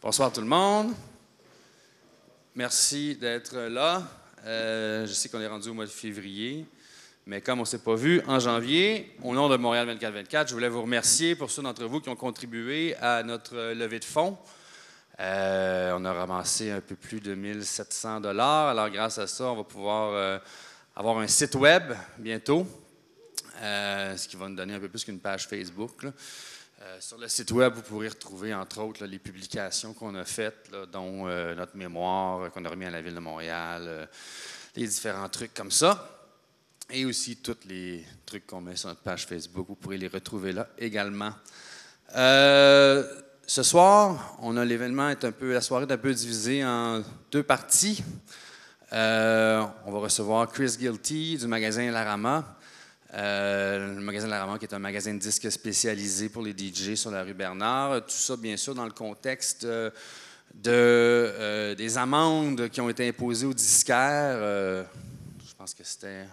Bonsoir tout le monde. Merci d'être là. Je sais qu'on est rendu au mois de février, mais comme on ne s'est pas vu en janvier, au nom de Montréal 24/24, je voulais vous remercier pour ceux d'entre vous qui ont contribué à notre levée de fonds. On a ramassé un peu plus de 1 700 $. Alors grâce à ça, on va pouvoir avoir un site web bientôt, ce qui va nous donner un peu plus qu'une page Facebook, là. Sur le site web, vous pourrez retrouver, entre autres, là, les publications qu'on a faites, là, dont notre mémoire qu'on a remis à la Ville de Montréal, les différents trucs comme ça. Et aussi tous les trucs qu'on met sur notre page Facebook. Vous pourrez les retrouver là également. Ce soir, la soirée est un peu divisée en deux parties. On va recevoir Chris Guilty du magasin Larama. Le magasin Larama, qui est un magasin de disques spécialisé pour les DJ sur la rue Bernard. Tout ça, bien sûr, dans le contexte des amendes qui ont été imposées aux disquaires. Je pense que c'était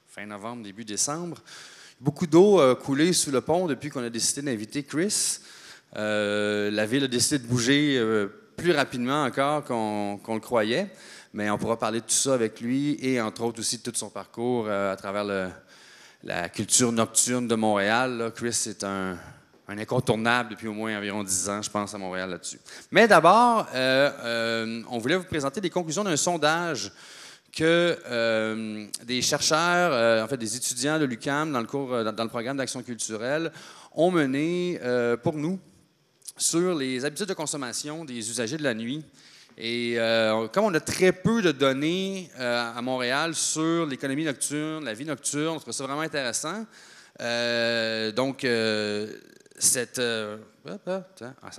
fin novembre, début décembre. Beaucoup d'eau a coulé sous le pont depuis qu'on a décidé d'inviter Chris. La ville a décidé de bouger plus rapidement encore qu'on le croyait. Mais on pourra parler de tout ça avec lui et, entre autres, aussi de tout son parcours à travers la culture nocturne de Montréal. Là. Chris est un incontournable depuis au moins environ 10 ans, je pense, à Montréal là-dessus. Mais d'abord, on voulait vous présenter des conclusions d'un sondage que des chercheurs, en fait des étudiants de l'UQAM dans le programme d'action culturelle, ont mené pour nous sur les habitudes de consommation des usagers de la nuit. Et comme on a très peu de données à Montréal sur l'économie nocturne, la vie nocturne, on trouve ça vraiment intéressant. Ça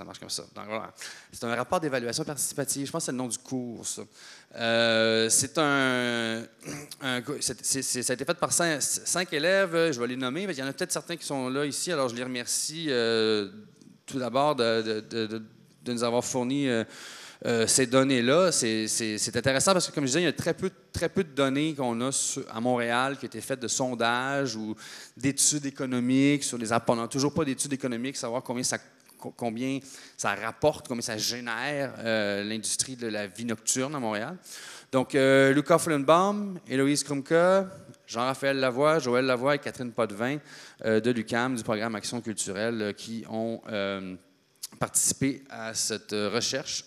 marche comme ça. Donc, voilà. C'est un rapport d'évaluation participative. Je pense que c'est le nom du cours, ça. Ça a été fait par 5 élèves. Je vais les nommer. Il y en a peut-être certains qui sont là ici. Alors, je les remercie tout d'abord de nous avoir fourni ces données-là. C'est intéressant parce que, comme je disais, il y a très peu de données qu'on a à Montréal qui ont été faites de sondages ou d'études économiques sur les apports. On n'a toujours pas d'études économiques, savoir combien ça rapporte, combien ça génère l'industrie de la vie nocturne à Montréal. Donc, Luca Fullenbaum, Héloïse Krumka, Jean-Raphaël Lavoie, Joël Lavoie et Catherine Potvin de l'UQAM, du programme Action culturelle, qui ont participer à cette recherche.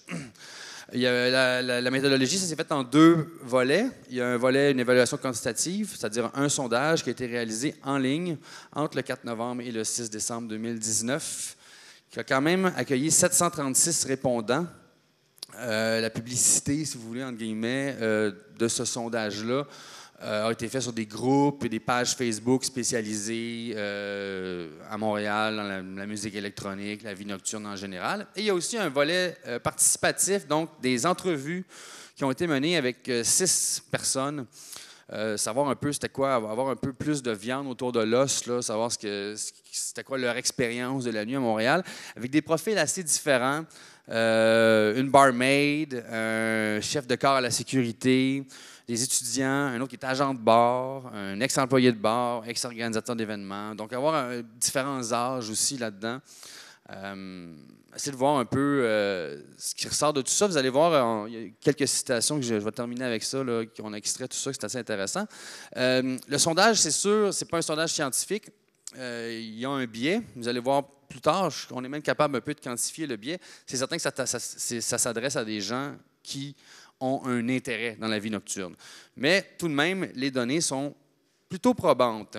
Il y a la méthodologie, ça s'est fait en 2 volets. Il y a un volet, une évaluation quantitative, c'est-à-dire un sondage qui a été réalisé en ligne entre le 4 novembre et le 6 décembre 2019, qui a quand même accueilli 736 répondants. La publicité, si vous voulez, entre guillemets, de ce sondage-là a été fait sur des groupes et des pages Facebook spécialisées à Montréal, dans la musique électronique, la vie nocturne en général. Et il y a aussi un volet participatif, donc des entrevues qui ont été menées avec 6 personnes. Savoir un peu c'était quoi, avoir un peu plus de viande autour de l'os, là, savoir c'était quoi leur expérience de la nuit à Montréal, avec des profils assez différents. Une barmaid, un chef de corps à la sécurité, des étudiants, un autre qui est agent de bar, un ex-employé de bar, ex-organisateur d'événements. Donc, avoir différents âges aussi là-dedans. Essayez de voir un peu ce qui ressort de tout ça. Vous allez voir, il y a quelques citations que je vais terminer avec ça, là, qu'on a extrait tout ça, c'est assez intéressant. Le sondage, c'est sûr, c'est pas un sondage scientifique. Il y a un biais. Vous allez voir plus tard, on est même capable un peu de quantifier le biais. C'est certain que ça s'adresse à des gens qui ont un intérêt dans la vie nocturne. Mais tout de même, les données sont plutôt probantes.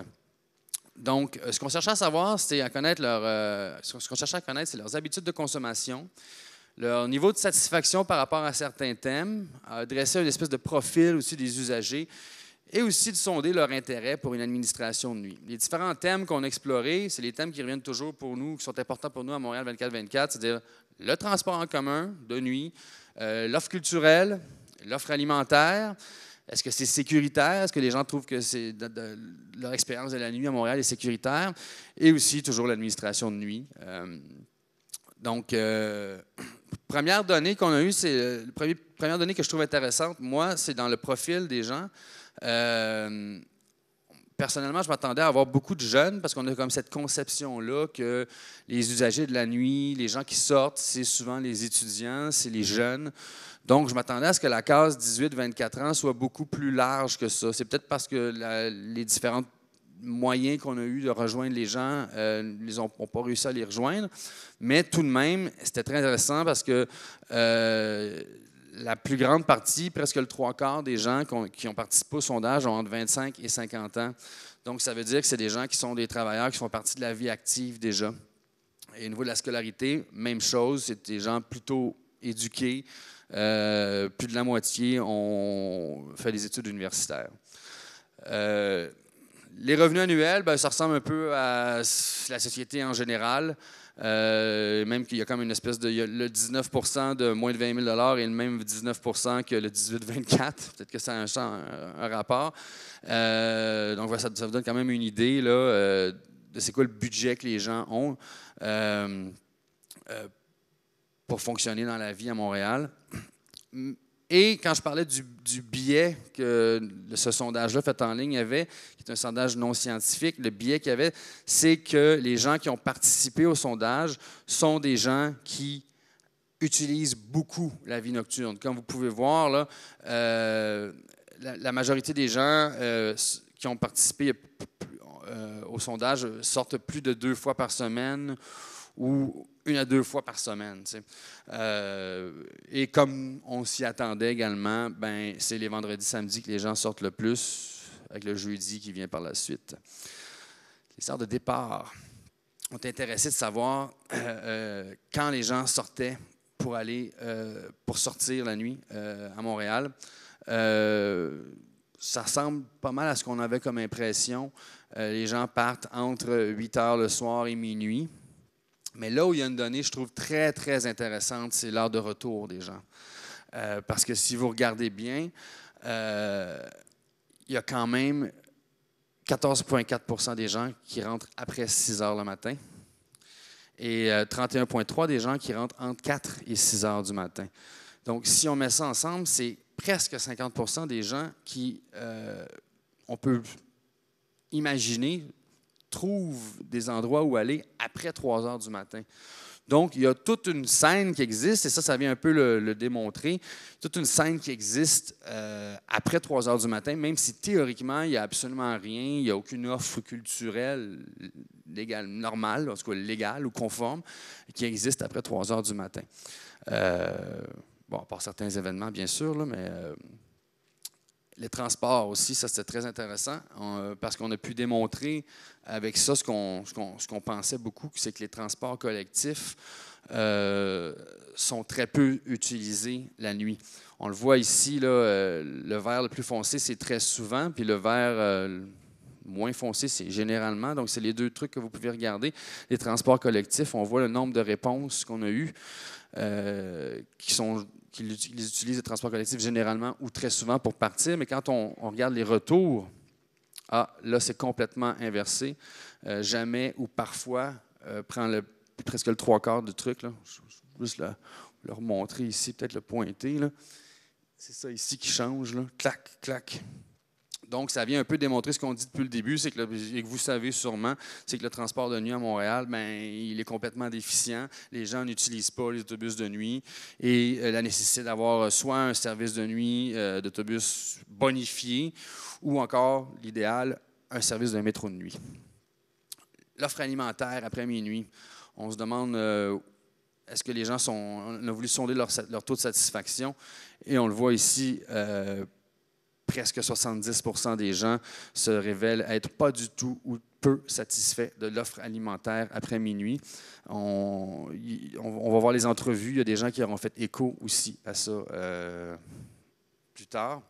Donc, ce qu'on cherchait à savoir, c'est c'est leurs habitudes de consommation, leur niveau de satisfaction par rapport à certains thèmes, dresser une espèce de profil aussi des usagers, et aussi de sonder leur intérêt pour une administration de nuit. Les différents thèmes qu'on a explorés, c'est les thèmes qui reviennent toujours pour nous, qui sont importants pour nous à Montréal 24/24, c'est-à-dire le transport en commun de nuit, l'offre culturelle, l'offre alimentaire. Est-ce que c'est sécuritaire? Est-ce que les gens trouvent que leur expérience de la nuit à Montréal est sécuritaire? Et aussi, toujours l'administration de nuit. Première donnée qu'on a eue, c'est la première donnée que je trouve intéressante, moi, c'est dans le profil des gens. personnellement, je m'attendais à avoir beaucoup de jeunes parce qu'on a comme cette conception-là que les usagers de la nuit, les gens qui sortent, c'est souvent les étudiants, c'est les jeunes. Donc, je m'attendais à ce que la case 18-24 ans soit beaucoup plus large que ça. C'est peut-être parce que les différents moyens qu'on a eu de rejoindre les gens, ils n'ont pas réussi à les rejoindre. Mais tout de même, c'était très intéressant parce que la plus grande partie, presque le trois quarts des gens qui ont participé au sondage ont entre 25 et 50 ans. Donc, ça veut dire que c'est des gens qui sont des travailleurs qui font partie de la vie active déjà. Et au niveau de la scolarité, même chose, c'est des gens plutôt éduqués. Plus de la moitié ont fait des études universitaires. Les revenus annuels, ça ressemble un peu à la société en général. Même qu'il y a comme une espèce de... Il y a le 19 % de moins de 20 000 et le même 19 % que le 18-24. Peut-être que ça a un rapport. Donc, ça vous donne quand même une idée là, de c'est quoi le budget que les gens ont pour fonctionner dans la vie à Montréal. Et quand je parlais du biais que ce sondage-là fait en ligne avait, qui est un sondage non scientifique, le biais qu'il y avait, c'est que les gens qui ont participé au sondage sont des gens qui utilisent beaucoup la vie nocturne. Comme vous pouvez voir, là, la majorité des gens qui ont participé au sondage sortent plus de 2 fois par semaine ou 1 à 2 fois par semaine. Et comme on s'y attendait également, c'est les vendredis, samedis que les gens sortent le plus, avec le jeudi qui vient par la suite. Les heures de départ ont été intéressés de savoir quand les gens sortaient pour aller pour sortir la nuit à Montréal. Ça ressemble pas mal à ce qu'on avait comme impression. Les gens partent entre 8 heures le soir et minuit. Mais là où il y a une donnée, je trouve très, très intéressante, c'est l'heure de retour des gens. Parce que si vous regardez bien, il y a quand même 14,4 % des gens qui rentrent après 6 heures le matin et 31,3 % des gens qui rentrent entre 4 et 6 heures du matin. Donc, si on met ça ensemble, c'est presque 50 % des gens qui, on peut imaginer, trouvent des endroits où aller après 3 heures du matin. Donc, il y a toute une scène qui existe, et ça vient un peu le démontrer, toute une scène qui existe après 3 heures du matin, même si théoriquement, il n'y a absolument rien, il n'y a aucune offre culturelle légale, normale, en tout cas légale ou conforme, qui existe après 3 heures du matin. Bon, à part certains événements, bien sûr, là, mais... les transports aussi, ça c'était très intéressant parce qu'on a pu démontrer avec ça ce qu'on pensait beaucoup, c'est que les transports collectifs sont très peu utilisés la nuit. On le voit ici, là, le vert le plus foncé, c'est très souvent, puis le vert moins foncé, c'est généralement. Donc, c'est les deux trucs que vous pouvez regarder. Les transports collectifs, on voit le nombre de réponses qu'on a eues qui utilisent les transports collectifs généralement ou très souvent pour partir, mais quand on regarde les retours, là, c'est complètement inversé. Jamais ou parfois prend presque le 3/4 du truc. Là. Je vais juste le remontrer ici, peut-être le pointer. Là. C'est ça ici qui change. Là. Clac, clac. Donc, ça vient un peu démontrer ce qu'on dit depuis le début, c'est que, et que vous savez sûrement, c'est que le transport de nuit à Montréal, il est complètement déficient. Les gens n'utilisent pas les autobus de nuit et la nécessité d'avoir soit un service de nuit d'autobus bonifié ou encore, l'idéal, un service de métro de nuit. L'offre alimentaire après minuit, on se demande est-ce que les gens on a voulu sonder leur taux de satisfaction et on le voit ici, presque 70 % des gens se révèlent être pas du tout ou peu satisfaits de l'offre alimentaire après minuit. On va voir les entrevues. Il y a des gens qui auront fait écho aussi à ça plus tard.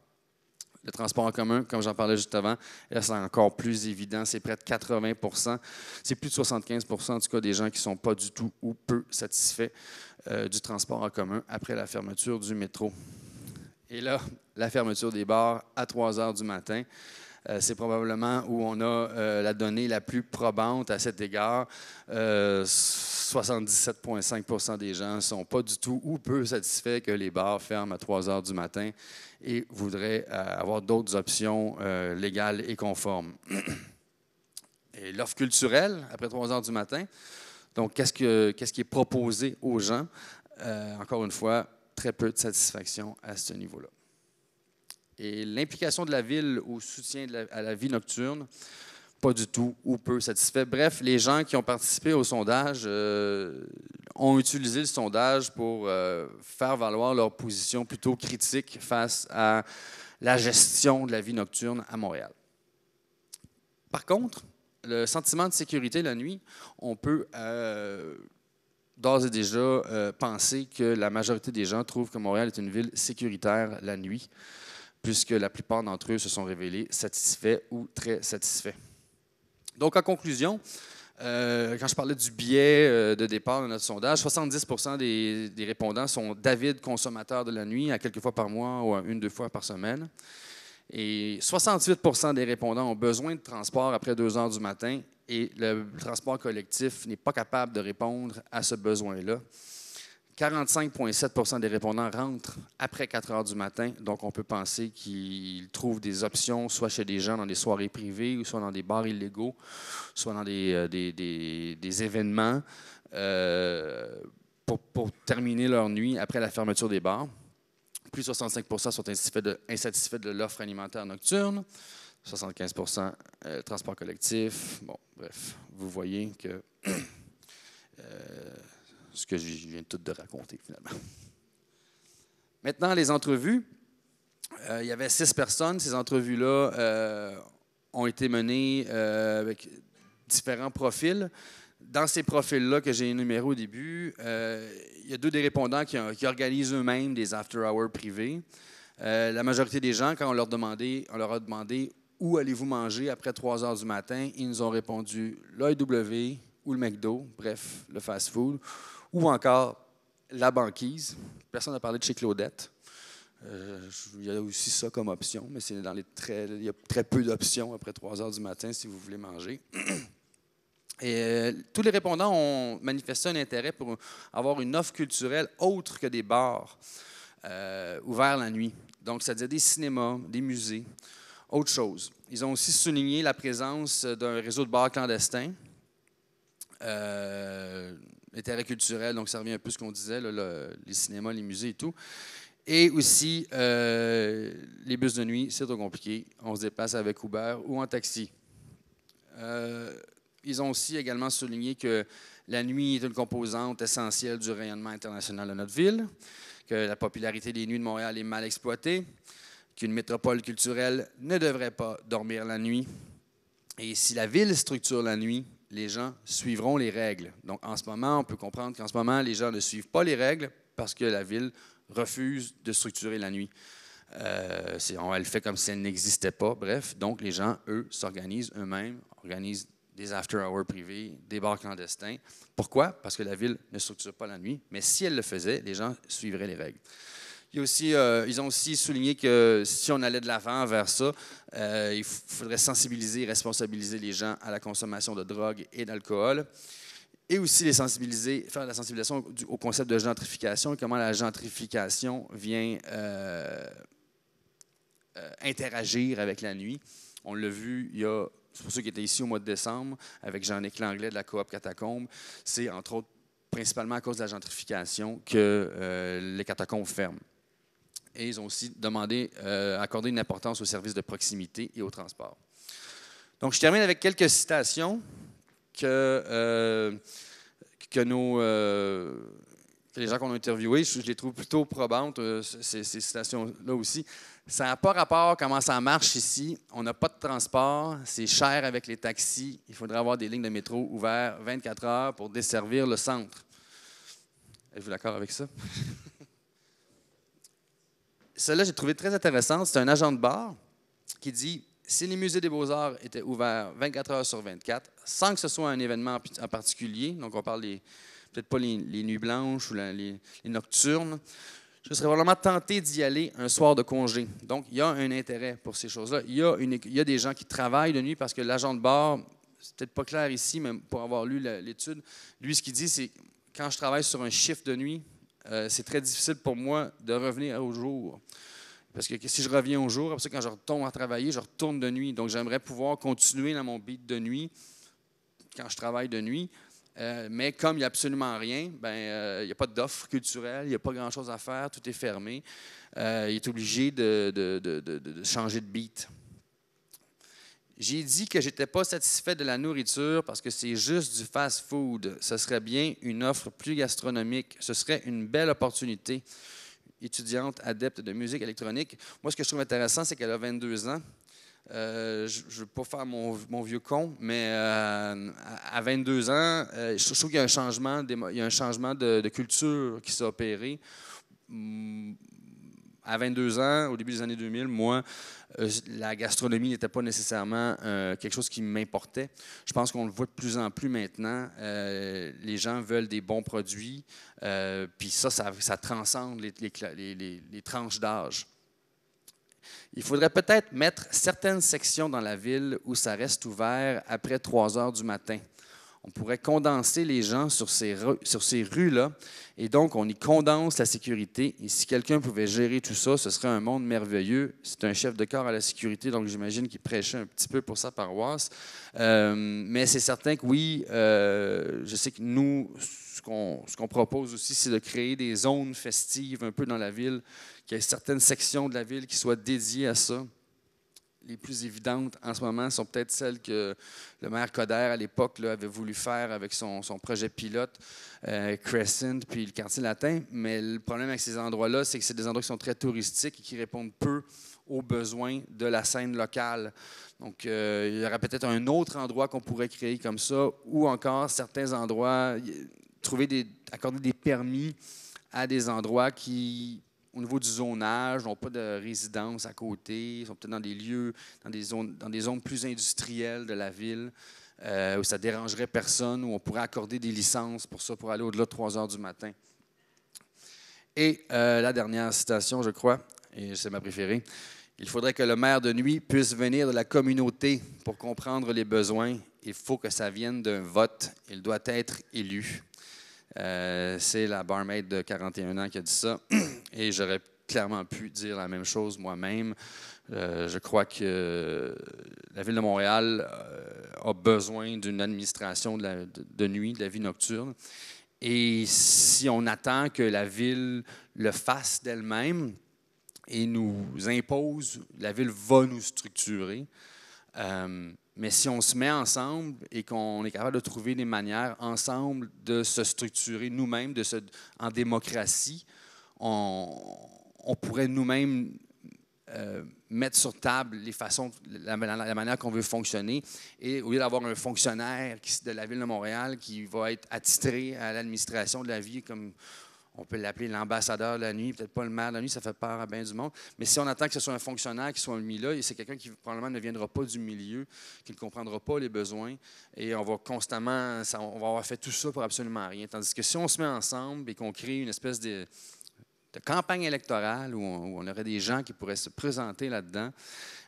Le transport en commun, comme j'en parlais juste avant, là, c'est encore plus évident. C'est près de 80 %. C'est plus de 75 % en tout cas des gens qui ne sont pas du tout ou peu satisfaits du transport en commun après la fermeture du métro. Et là, la fermeture des bars à 3 heures du matin. C'est probablement où on a la donnée la plus probante à cet égard. 77,5 % des gens ne sont pas du tout ou peu satisfaits que les bars ferment à 3 heures du matin et voudraient avoir d'autres options légales et conformes. Et l'offre culturelle, après 3 heures du matin, donc qu'est-ce qui est proposé aux gens? Encore une fois, très peu de satisfaction à ce niveau-là. Et l'implication de la ville au soutien à la vie nocturne, pas du tout ou peu satisfait. Bref, les gens qui ont participé au sondage ont utilisé le sondage pour faire valoir leur position plutôt critique face à la gestion de la vie nocturne à Montréal. Par contre, le sentiment de sécurité la nuit, on peut d'ores et déjà penser que la majorité des gens trouvent que Montréal est une ville sécuritaire la nuit, puisque la plupart d'entre eux se sont révélés satisfaits ou très satisfaits. Donc, en conclusion, quand je parlais du biais de départ de notre sondage, 70 % des répondants sont d'avides consommateurs de la nuit, à quelques fois par mois ou à 1-2 fois par semaine. Et 68 % des répondants ont besoin de transport après 2 heures du matin et le transport collectif n'est pas capable de répondre à ce besoin-là. 45,7 % des répondants rentrent après 4 heures du matin, donc on peut penser qu'ils trouvent des options, soit chez des gens dans des soirées privées, ou soit dans des bars illégaux, soit dans des événements pour terminer leur nuit après la fermeture des bars. Plus de 65 % sont insatisfaits de l'offre alimentaire nocturne, 75 % transport collectif. Bon, bref, vous voyez que ce que je viens tout de raconter, finalement. Maintenant, les entrevues. Il y avait 6 personnes. Ces entrevues-là ont été menées avec différents profils. Dans ces profils-là que j'ai énumérés au début, il y a 2 des répondants qui organisent eux-mêmes des after-hours privés. La majorité des gens, quand on leur a demandé où allez-vous manger après 3 heures du matin, ils nous ont répondu l'AEW ou le McDo, bref, le fast-food, ou encore la banquise. Personne n'a parlé de chez Claudette. Il y a aussi ça comme option, mais il y a très peu d'options après 3 heures du matin si vous voulez manger. Et tous les répondants ont manifesté un intérêt pour avoir une offre culturelle autre que des bars ouverts la nuit. Donc, c'est-à-dire des cinémas, des musées, autre chose. Ils ont aussi souligné la présence d'un réseau de bars clandestins, intérêt culturel, donc ça revient un peu à ce qu'on disait, là, les cinémas, les musées et tout. Et aussi, les bus de nuit, c'est trop compliqué. On se déplace avec Uber ou en taxi. Ils ont aussi également souligné que la nuit est une composante essentielle du rayonnement international de notre ville, que la popularité des nuits de Montréal est mal exploitée, qu'une métropole culturelle ne devrait pas dormir la nuit. Et si la ville structure la nuit, les gens suivront les règles. Donc, en ce moment, on peut comprendre qu'en ce moment, les gens ne suivent pas les règles parce que la ville refuse de structurer la nuit. Elle le fait comme si elle n'existait pas. Bref, donc les gens, eux, s'organisent eux-mêmes, organisent des after-hours privés, des bars clandestins. Pourquoi? Parce que la ville ne structure pas la nuit. Mais si elle le faisait, les gens suivraient les règles. Ils ont aussi souligné que si on allait de l'avant vers ça, il faudrait sensibiliser et responsabiliser les gens à la consommation de drogue et d'alcool. Et aussi faire la sensibilisation au concept de gentrification et comment la gentrification vient interagir avec la nuit. On l'a vu, c'est pour ceux qui étaient ici au mois de décembre, avec Jean-Nic Langlais de la coop Catacombes. C'est entre autres principalement à cause de la gentrification que les catacombes ferment. Et ils ont aussi demandé d'accorder une importance aux services de proximité et au transport. Donc, je termine avec quelques citations que les gens qu'on a interviewés, je les trouve plutôt probantes, ces citations-là aussi. Ça n'a pas rapport à comment ça marche ici. On n'a pas de transport, c'est cher avec les taxis. Il faudrait avoir des lignes de métro ouvertes 24 heures pour desservir le centre. Êtes-vous d'accord avec ça? Celle-là, j'ai trouvé très intéressante. C'est un agent de bar qui dit « Si les musées des beaux-arts étaient ouverts 24 heures sur 24, sans que ce soit un événement en particulier, donc on parle peut-être pas les nuits blanches ou les nocturnes, je serais vraiment tenté d'y aller un soir de congé. Donc, il y a un intérêt pour ces choses-là. Il y a des gens qui travaillent de nuit parce que l'agent de bar, c'est peut-être pas clair ici, mais pour avoir lu l'étude, lui, ce qu'il dit, c'est quand je travaille sur un shift de nuit, c'est très difficile pour moi de revenir au jour. Parce que si je reviens au jour, après ça, quand je retourne à travailler, je retourne de nuit. Donc, j'aimerais pouvoir continuer dans mon beat de nuit quand je travaille de nuit. Mais comme il n'y a absolument rien, il n'y a pas d'offre culturelle, il n'y a pas grand-chose à faire, tout est fermé. Il est obligé de changer de beat. J'ai dit que je n'étais pas satisfait de la nourriture parce que c'est juste du fast-food. Ce serait bien une offre plus gastronomique. Ce serait une belle opportunité. Étudiante adepte de musique électronique. Moi, ce que je trouve intéressant, c'est qu'elle a 22 ans. Je ne veux pas faire mon vieux con, mais à 22 ans, je trouve qu'il y a un changement de culture qui s'est opéré. À 22 ans, au début des années 2000, moi, la gastronomie n'était pas nécessairement quelque chose qui m'importait. Je pense qu'on le voit de plus en plus maintenant. Les gens veulent des bons produits, puis ça transcende les tranches d'âge. Il faudrait peut-être mettre certaines sections dans la ville où ça reste ouvert après 3 heures du matin. On pourrait condenser les gens sur ces rues-là, et donc on y condense la sécurité. Et si quelqu'un pouvait gérer tout ça, ce serait un monde merveilleux. C'est un chef de corps à la sécurité, donc j'imagine qu'il prêchait un petit peu pour sa paroisse. Mais c'est certain que oui, je sais que nous, ce qu'on propose aussi, c'est de créer des zones festives un peu dans la ville, qu'il y ait certaines sections de la ville qui soient dédiées à ça. Les plus évidentes en ce moment sont peut-être celles que le maire Coder, à l'époque, avait voulu faire avec son projet pilote, Crescent, puis le quartier latin. Mais le problème avec ces endroits-là, c'est que c'est des endroits qui sont très touristiques et qui répondent peu aux besoins de la scène locale. Donc, il y aurait peut-être un autre endroit qu'on pourrait créer comme ça, ou encore certains endroits, accorder des permis à des endroits qui, au niveau du zonage, n'ont pas de résidence à côté, ils sont peut-être dans des lieux, dans des zones plus industrielles de la ville, où ça ne dérangerait personne, où on pourrait accorder des licences pour ça, pour aller au-delà de 3 heures du matin. Et la dernière citation, je crois, et c'est ma préférée, il faudrait que le maire de nuit puisse venir de la communauté pour comprendre les besoins. Il faut que ça vienne d'un vote. Il doit être élu. C'est la barmaid de 41 ans qui a dit ça. Et j'aurais clairement pu dire la même chose moi-même. Je crois que la Ville de Montréal a besoin d'une administration de nuit, de la vie nocturne. Et si on attend que la Ville le fasse d'elle-même et nous impose, la Ville va nous structurer. Mais si on se met ensemble et qu'on est capable de trouver des manières ensemble de se structurer nous-mêmes, en démocratie, on pourrait nous-mêmes mettre sur table la manière qu'on veut fonctionner. Et au lieu d'avoir un fonctionnaire de la Ville de Montréal qui va être attitré à l'administration de la vie, comme on peut l'appeler l'ambassadeur de la nuit, peut-être pas le maire de la nuit, ça fait peur à bien du monde. Mais si on attend que ce soit un fonctionnaire qui soit mis là, c'est quelqu'un qui probablement ne viendra pas du milieu, qui ne comprendra pas les besoins, et on va constamment, on va avoir fait tout ça pour absolument rien. Tandis que si on se met ensemble et qu'on crée une espèce de campagne électorale où on aurait des gens qui pourraient se présenter là-dedans,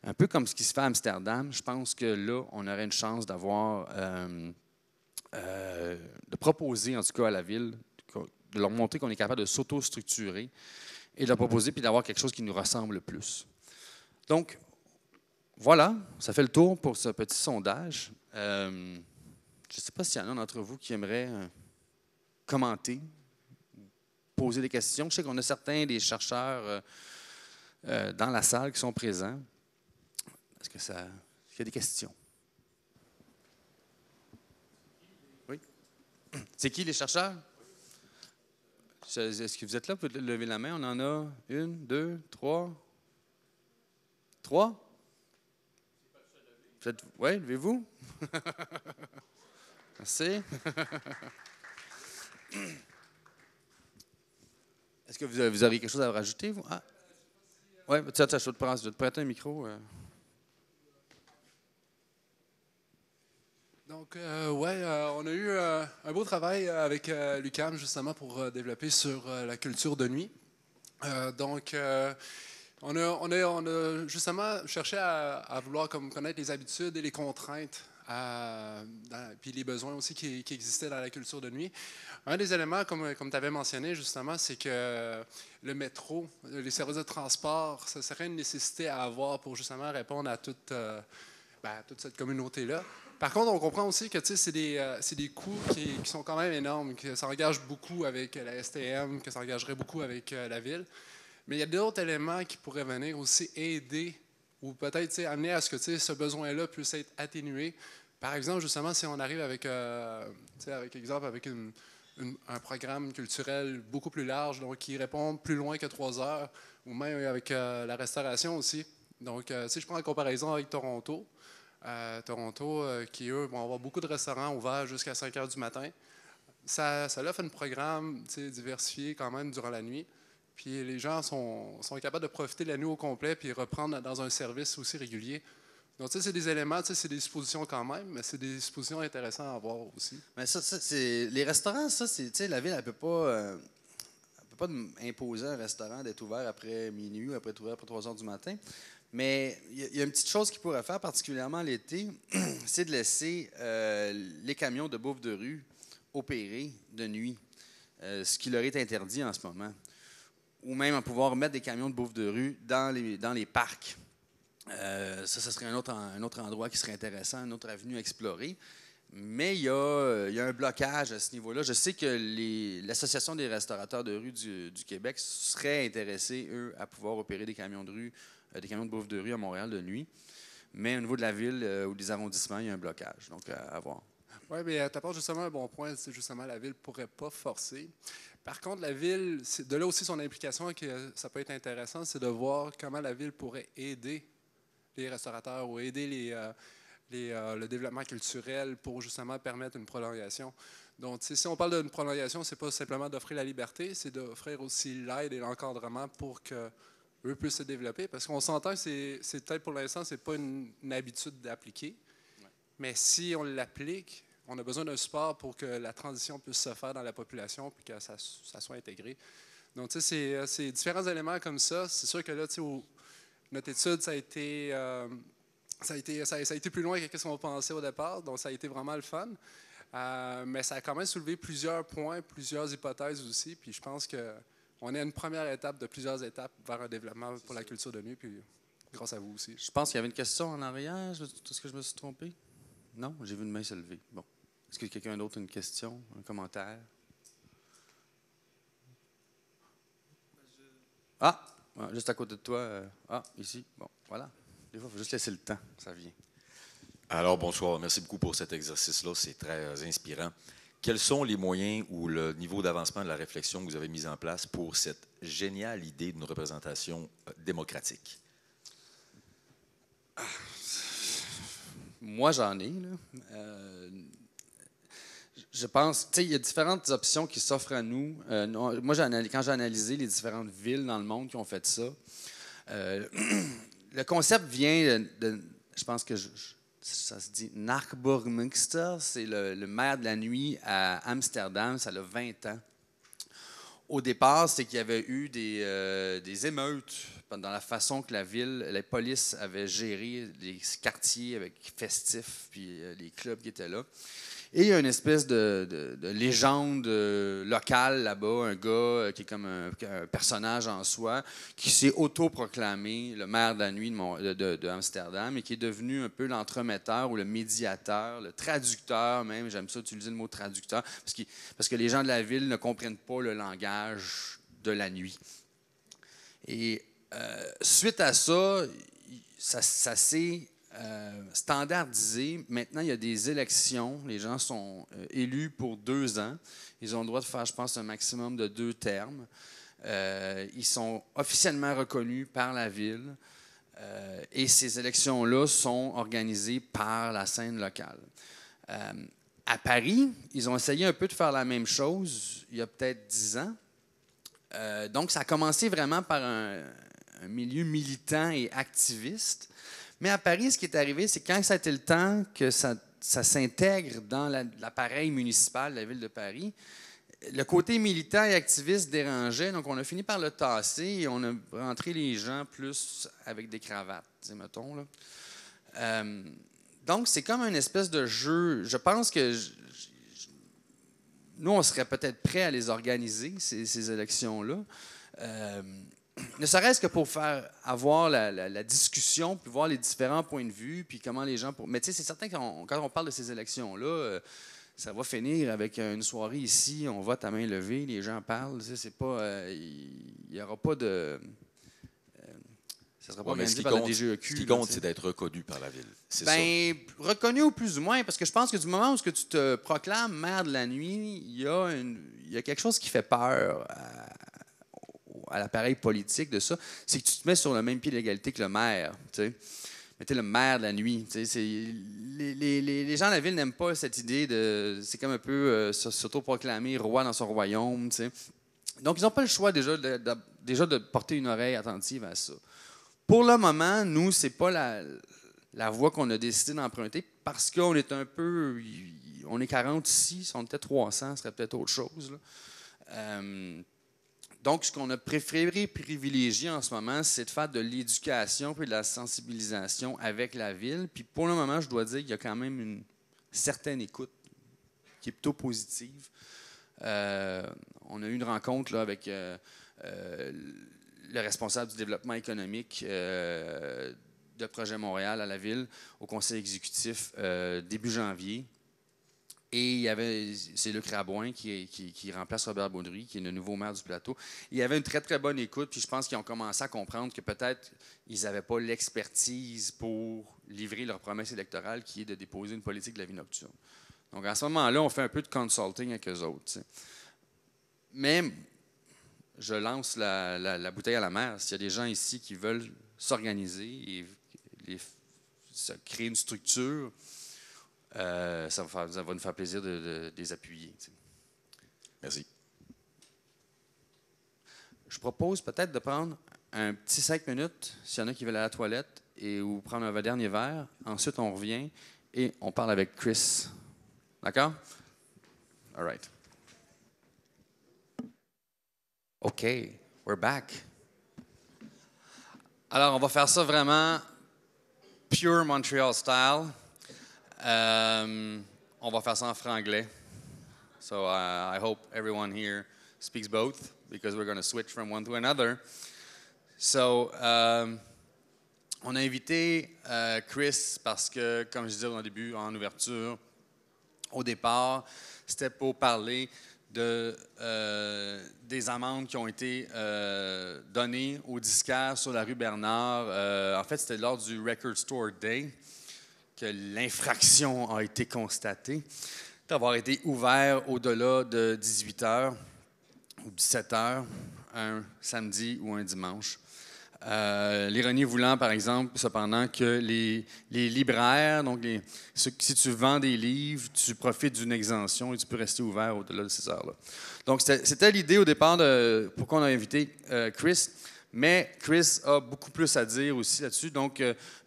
un peu comme ce qui se fait à Amsterdam, je pense que là, on aurait une chance d'avoir, de proposer en tout cas à la ville, de leur montrer qu'on est capable de s'auto-structurer et de leur proposer puis d'avoir quelque chose qui nous ressemble le plus. Donc, voilà, ça fait le tour pour ce petit sondage. Je ne sais pas s'il y en a d'entre vous qui aimeraient commenter, poser des questions. Je sais qu'on a certains des chercheurs dans la salle qui sont présents. Est-ce qu'il y a des questions? Oui? C'est qui les chercheurs? Est-ce que vous êtes là? Vous pouvez lever la main. On en a 1, 2, 3. 3? Oui, levez-vous. Merci. Est-ce que vous avez quelque chose à rajouter, vous? Ah. Oui, je vais te prêter un micro. Donc, on a eu un beau travail avec l'UQAM justement pour développer sur la culture de nuit. Donc, on a justement cherché à vouloir comme, connaître les habitudes et les contraintes, puis les besoins aussi qui existaient dans la culture de nuit. Un des éléments, comme tu avais mentionné justement, c'est que le métro, les services de transport, ça serait une nécessité à avoir pour justement répondre à toute cette communauté-là. Par contre, on comprend aussi que c'est des coûts qui sont quand même énormes, que ça engage beaucoup avec la STM, que ça engagerait beaucoup avec la ville. Mais il y a d'autres éléments qui pourraient venir aussi aider ou peut-être amener à ce que ce besoin-là puisse être atténué. Par exemple, justement, si on arrive avec un programme culturel beaucoup plus large, donc qui répond plus loin que 3 heures, ou même avec la restauration aussi. Donc, si je prends la comparaison avec Toronto, qui, eux, vont avoir beaucoup de restaurants ouverts jusqu'à 5 heures du matin. Ça offre un programme diversifié quand même durant la nuit. Puis les gens sont capables de profiter de la nuit au complet puis reprendre dans un service aussi régulier. Donc, c'est des éléments, c'est des dispositions quand même, mais c'est des dispositions intéressantes à avoir aussi. Mais ça c'est les restaurants, ça, c'est, la ville, elle peut pas imposer un restaurant d'être ouvert après minuit ou après 3 heures du matin. Mais il y a une petite chose qu'ils pourraient faire, particulièrement l'été, c'est de laisser les camions de bouffe de rue opérer de nuit, ce qui leur est interdit en ce moment. Ou même à pouvoir mettre des camions de bouffe de rue dans les parcs. Ça serait un autre endroit qui serait intéressant, une autre avenue à explorer. Mais il y a un blocage à ce niveau-là. Je sais que l'Association des restaurateurs de rue du Québec serait intéressée, eux, à pouvoir opérer des camions de bouffe de rue à Montréal de nuit. Mais au niveau de la ville ou des arrondissements, il y a un blocage. Donc, à voir. Oui, mais tu apportes justement un bon point. C'est justement la ville ne pourrait pas forcer. Par contre, la ville, de là aussi son implication, que ça peut être intéressant, c'est de voir comment la ville pourrait aider les restaurateurs ou aider le développement culturel pour justement permettre une prolongation. Donc, si on parle d'une prolongation, ce n'est pas simplement d'offrir la liberté, c'est d'offrir aussi l'aide et l'encadrement pour qu'eux puissent se développer. Parce qu'on s'entend que c'est peut-être pour l'instant, ce n'est pas une habitude d'appliquer. Ouais. Mais si on l'applique, on a besoin d'un support pour que la transition puisse se faire dans la population et que ça soit intégré. Donc, c'est différents éléments comme ça. C'est sûr que là, notre étude, ça a été plus loin que ce qu'on pensait au départ, donc ça a été vraiment le fun. Mais ça a quand même soulevé plusieurs points, plusieurs hypothèses aussi, puis je pense qu'on est à une première étape de plusieurs étapes vers un développement pour la culture de nuit, puis grâce à vous aussi. Je pense qu'il y avait une question en arrière. Est-ce que je me suis trompé? Non? J'ai vu une main se lever. Bon. Est-ce que quelqu'un d'autre a une question, un commentaire? Ah! Juste à côté de toi. Ici. Bon, voilà. Des fois, il faut juste laisser le temps. Ça vient. Alors, bonsoir. Merci beaucoup pour cet exercice-là. C'est très inspirant. Quels sont les moyens ou le niveau d'avancement de la réflexion que vous avez mis en place pour cette géniale idée d'une représentation démocratique? Moi, j'en ai. Je pense, il y a différentes options qui s'offrent à nous. Moi, quand j'ai analysé les différentes villes dans le monde qui ont fait ça, le concept vient je pense que ça se dit Nachtburgmeister, c'est le maire de la nuit à Amsterdam, ça a 20 ans. Au départ, c'est qu'il y avait eu des émeutes dans la façon que la police avait géré les quartiers avec festifs puis les clubs qui étaient là. Et il y a une espèce de légende locale là-bas, un gars qui est comme un personnage en soi, qui s'est autoproclamé le maire de la nuit de Amsterdam et qui est devenu un peu l'entremetteur ou le médiateur, le traducteur même, j'aime ça utiliser le mot traducteur, parce que les gens de la ville ne comprennent pas le langage de la nuit. Et suite à ça s'est standardisé. Maintenant, il y a des élections. Les gens sont élus pour 2 ans. Ils ont le droit de faire, je pense, un maximum de 2 termes. Ils sont officiellement reconnus par la ville. Et ces élections-là sont organisées par la scène locale. À Paris, ils ont essayé un peu de faire la même chose il y a peut-être 10 ans. Donc, ça a commencé vraiment par un milieu militant et activiste. Mais à Paris, ce qui est arrivé, c'est quand ça a été le temps que ça s'intègre dans l'appareil municipal de la ville de Paris, le côté militant et activiste dérangeait, donc on a fini par le tasser et on a rentré les gens plus avec des cravates, mettons. Là. Donc, c'est comme une espèce de jeu. Je pense que nous, on serait peut-être prêts à les organiser, ces élections-là. Ne serait-ce que pour faire avoir la discussion, puis voir les différents points de vue, puis comment les gens... Mais tu sais, c'est certain que quand on parle de ces élections-là, ça va finir avec une soirée ici, on vote à main levée, les gens parlent. Tu sais, c'est pas... Il n'y aura pas de... ça sera pas organisé par la DGEQ. Ce qui compte, c'est d'être reconnu par la ville. C'est ça. Reconnu au plus ou moins, parce que je pense que du moment où tu te proclames maire de la nuit, il y a quelque chose qui fait peur à l'appareil politique de ça, c'est que tu te mets sur le même pied d'égalité que le maire. Tu sais. Mais tu es le maire de la nuit. Tu sais, les gens de la ville n'aiment pas cette idée de... C'est comme un peu s'autoproclamer roi dans son royaume. Tu sais. Donc, ils n'ont pas le choix déjà de porter une oreille attentive à ça. Pour le moment, nous, c'est pas la voie qu'on a décidé d'emprunter parce qu'on est un peu... On est 40 ici, si on était 300, ce serait peut-être autre chose. Là. Donc, ce qu'on a préféré privilégier en ce moment, c'est de faire de l'éducation puis de la sensibilisation avec la ville. Puis pour le moment, je dois dire qu'il y a quand même une certaine écoute qui est plutôt positive. On a eu une rencontre là, avec le responsable du développement économique de Projet Montréal à la ville, au conseil exécutif début janvier. Et il y avait, c'est Luc Rabouin qui remplace Robert Baudry, qui est le nouveau maire du plateau. Il y avait une très, très bonne écoute, puis je pense qu'ils ont commencé à comprendre que peut-être ils n'avaient pas l'expertise pour livrer leur promesse électorale, qui est de déposer une politique de la vie nocturne. Donc, à ce moment-là, on fait un peu de consulting avec eux autres. T'sais. Mais je lance la bouteille à la mer. S'il y a des gens ici qui veulent s'organiser et se créer une structure, ça va nous faire plaisir de les appuyer. T'sais. Merci. Je propose peut-être de prendre un petit 5 minutes, s'il y en a qui veulent aller à la toilette, ou prendre un dernier verre. Ensuite, on revient et on parle avec Chris. D'accord? All right. OK, we're back. Alors, on va faire ça vraiment pure Montreal style. On va faire ça en franglais. So I hope everyone here speaks both because we're going to switch from one to another. So on a invité Chris parce que, comme je disais au début, en ouverture, au départ, c'était pour parler des amendes qui ont été données aux disquaires sur la rue Bernard. En fait, c'était lors du Record Store Day que l'infraction a été constatée d'avoir été ouvert au-delà de 18 h ou 17 h un samedi ou un dimanche. L'ironie voulant, par exemple, cependant, que les libraires, donc si tu vends des livres, tu profites d'une exemption et tu peux rester ouvert au-delà de ces heures-là. Donc, c'était l'idée au départ de pourquoi on a invité Chris, mais Chris a beaucoup plus à dire aussi là-dessus. Donc,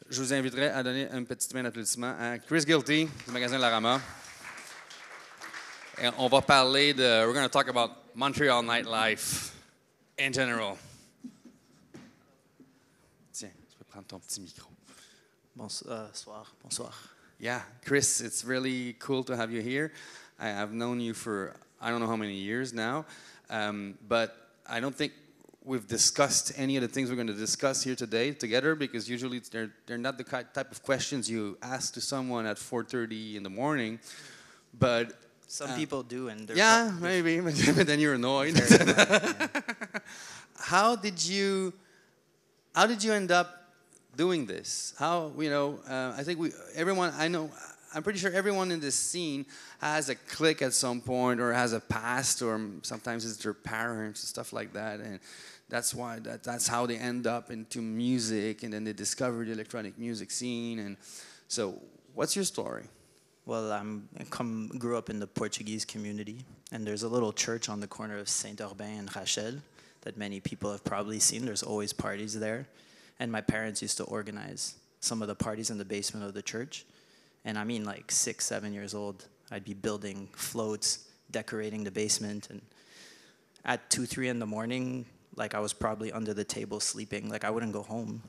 je vous inviterai à donner une petite main d'applaudissement à Chris Guilty du magasin Larama. Et on va parler we're going to talk about Montreal nightlife in general. Tiens, tu peux prendre ton petit micro. Bonsoir. Yeah, Chris, it's really cool to have you here. I've known you for I don't know how many years now, but I don't think we've discussed any of the things we're going to discuss here today together because usually they're not the type of questions you ask to someone at 4:30 in the morning, but some people do, and yeah, maybe, but then you're annoyed. How did you end up doing this? How, I think I'm pretty sure everyone in this scene has a clique at some point or has a past, or sometimes it's their parents and stuff like that, and that's how they end up into music, and then they discover the electronic music scene. And so, what's your story? Well, I grew up in the Portuguese community, and there's a little church on the corner of Saint-Urbain and Rachel that many people have probably seen. There's always parties there. And my parents used to organize some of the parties in the basement of the church. And I mean, like 6, 7 years old, I'd be building floats decorating the basement. And at 2, 3 in the morning, like I was probably under the table sleeping. Like I wouldn't go home.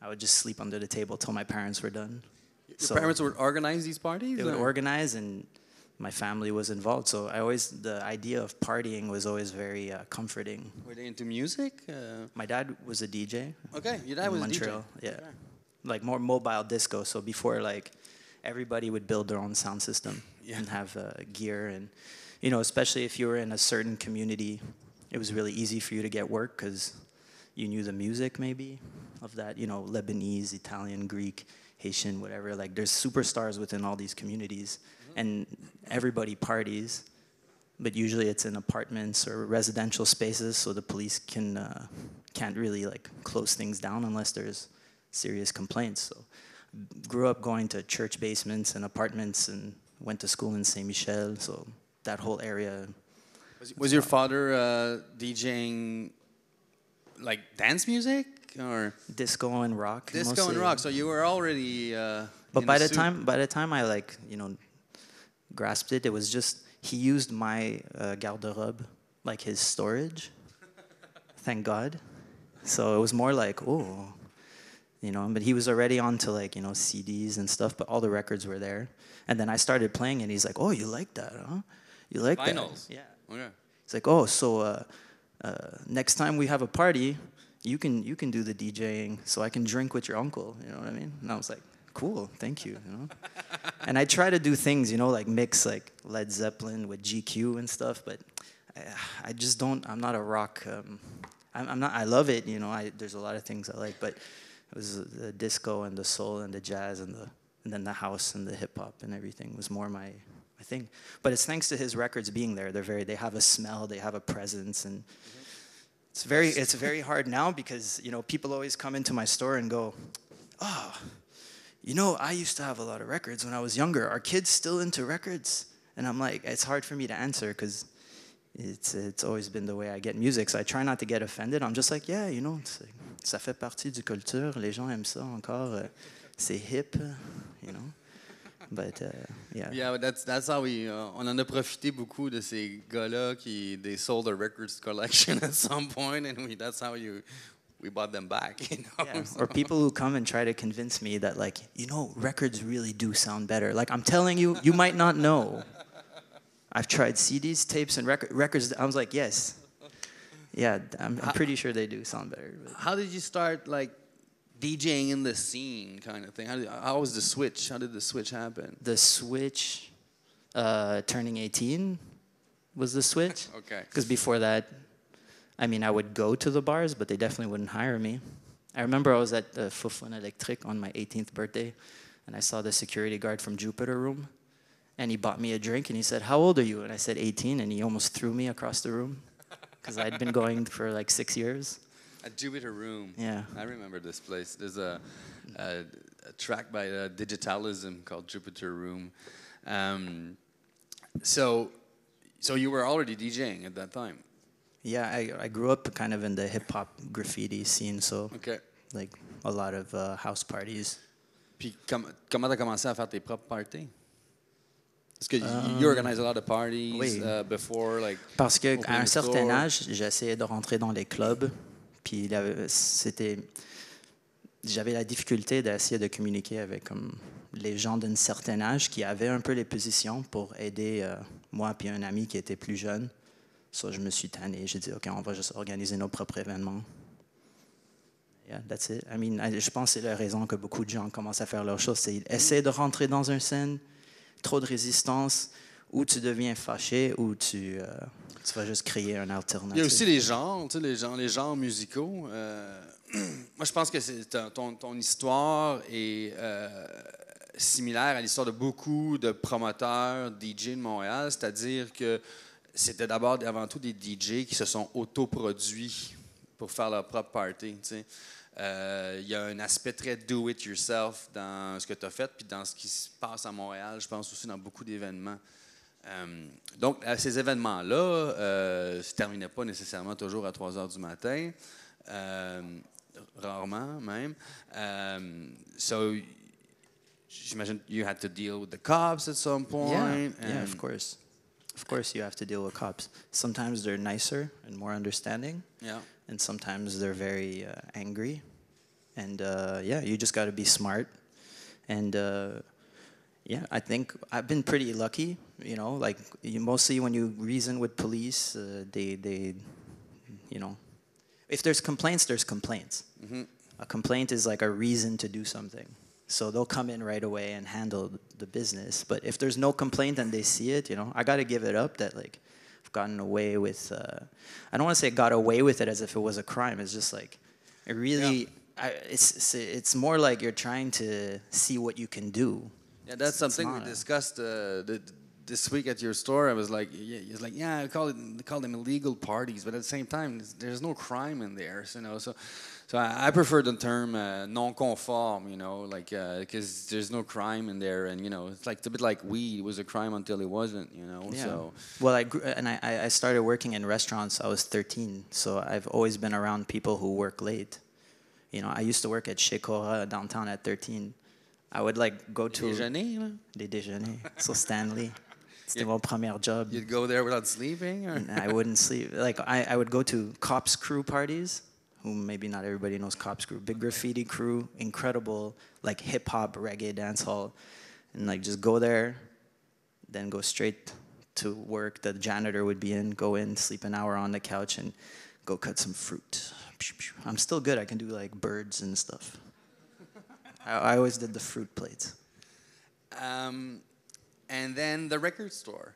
I would just sleep under the table till my parents were done. Your parents would organize these parties? They would or? organize, and my family was involved. So the idea of partying was always very comforting. Were they into music? My dad was a DJ. Okay, your dad in was Montreal. a DJ. Yeah, Okay. like more mobile disco. So before, like, everybody would build their own sound system and have gear, and especially if you were in a certain community, it was really easy for you to get work because you knew the music maybe of that, Lebanese, Italian, Greek, Haitian, whatever. Like there's superstars within all these communities, and everybody parties, but usually it's in apartments or residential spaces, so the police can't really like close things down unless there's serious complaints. So grew up going to church basements and apartments and went to school in Saint Michel, so that whole area. Was your father DJing like dance music or Disco and rock. disco mostly. and rock? So you were already. But by the time I grasped it, it was just he used my garde-robe, like his storage. Thank God. So it was more like, but he was already onto CDs and stuff, but all the records were there. And then I started playing, and he's like, "Oh, you like that, huh? You like Vinyls. that?" Yeah. Okay. It's like, "Oh, so next time we have a party, you can do the DJing, so I can drink with your uncle." You know what I mean? And I was like, "Cool, thank you." And I try to do things, like mix like Led Zeppelin with GQ and stuff, but I just don't. I'm not a rock. I'm not. I love it. There's a lot of things I like, but it was the disco and the soul and the jazz and then the house and the hip hop and everything was more my thing. But it's thanks to his records being there. They have a smell, they have a presence, and it's very hard now because people always come into my store and go, "Oh, I used to have a lot of records when I was younger. Are kids still into records?" And I'm like, it's hard for me to answer because it's always been the way I get music. So I try not to get offended. I'm just like, yeah, ça fait partie du culture. Les gens aiment ça encore. C'est hip, But yeah. Yeah, but that's how on en a profité beaucoup de ces gars-là they sold their records collection at some point, and that's how we bought them back. Yeah. Or people who come and try to convince me that records really do sound better. Like I'm telling you, you might not know. I've tried CDs, tapes, and records. I was like, yes. Yeah, I'm pretty sure they do sound better. But. How did you start DJing in the scene kind of thing? How was the switch? How did the switch happen? The switch, turning 18 was the switch. Okay. Because before that, I would go to the bars, but they definitely wouldn't hire me. I remember I was at the Fufun Electric on my 18th birthday, and I saw the security guard from Jupiter Room, and he bought me a drink, and he said, "How old are you?" And I said, 18, and he almost threw me across the room because I'd been going for 6 years. At Jupiter Room. Yeah. I remember this place. There's a track by Digitalism called Jupiter Room. So you were already DJing at that time? Yeah, I grew up kind of in the hip-hop graffiti scene, so Okay. a lot of house parties. Puis comment t'as commencé à faire tes propres parties? Parce que you organize a lot of parties oui. Before, Parce qu'à un certain store. âge, j'essayais de rentrer dans les clubs, puis j'avais la difficulté d'essayer de communiquer avec les gens d'un certain âge qui avaient un peu les positions pour aider moi puis un ami qui était plus jeune. So, je me suis tanné. J'ai dit, OK, on va juste organiser nos propres événements. Yeah, that's it. Je pense que c'est la raison que beaucoup de gens commencent à faire leurs choses. C'est essayer de rentrer dans une scène, trop de résistance, ou tu deviens fâché, ou tu vas juste créer un alternative. Il y a aussi les genres, les genres musicaux. Moi, je pense que ton histoire est similaire à l'histoire de beaucoup de promoteurs DJ de Montréal, c'est-à-dire que c'était d'abord et avant tout des DJ qui se sont autoproduits pour faire leur propre party. Il y a un aspect très do-it-yourself dans ce que tu as fait, puis dans ce qui se passe à Montréal, je pense aussi dans beaucoup d'événements. Donc, ces événements-là ne se terminaient pas nécessairement toujours à 3 heures du matin, rarement même. So, j'imagine you had to deal with the cops at some point. Yeah, of course. Of course, you have to deal with cops. Sometimes they're nicer and more understanding, Yeah. and sometimes they're very angry. And yeah, you just got to be smart. And yeah, I think I've been pretty lucky. You know, like mostly when you reason with police, they, you know, if there's complaints, there's complaints. A complaint is like a reason to do something. So they'll come in right away and handle the business. But if there's no complaint and they see it, you know, I got to give it up that like I've gotten away with, I don't want to say got away with it as if it was a crime. It's just like, it really, it's more like you're trying to see what you can do. Yeah, that's something we discussed this week at your store. I was like, yeah, I call them illegal parties, but at the same time, there's no crime in there, you know. So I prefer the term non-conforme, you know, like because there's no crime in there, and you know, it's a bit like weed. It was a crime until it wasn't, you know. Yeah. So well, I started working in restaurants. I was 13, so I've always been around people who work late. You know, I used to work at Chez Cora downtown at 13. I would like go to déjeuner, là? des déjeuners. So Stanley, c'était mon premier job. You'd go there without sleeping, or? And I wouldn't sleep. Like I would go to Cops Crew parties, who maybe not everybody knows Cops Crew. Big graffiti crew, incredible, like hip hop, reggae, dance hall, and like just go there, then go straight to work. The janitor would be in, go in, sleep an hour on the couch, and go cut some fruit. I'm still good. I can do like birds and stuff. I always did the fruit plates. And then the record store.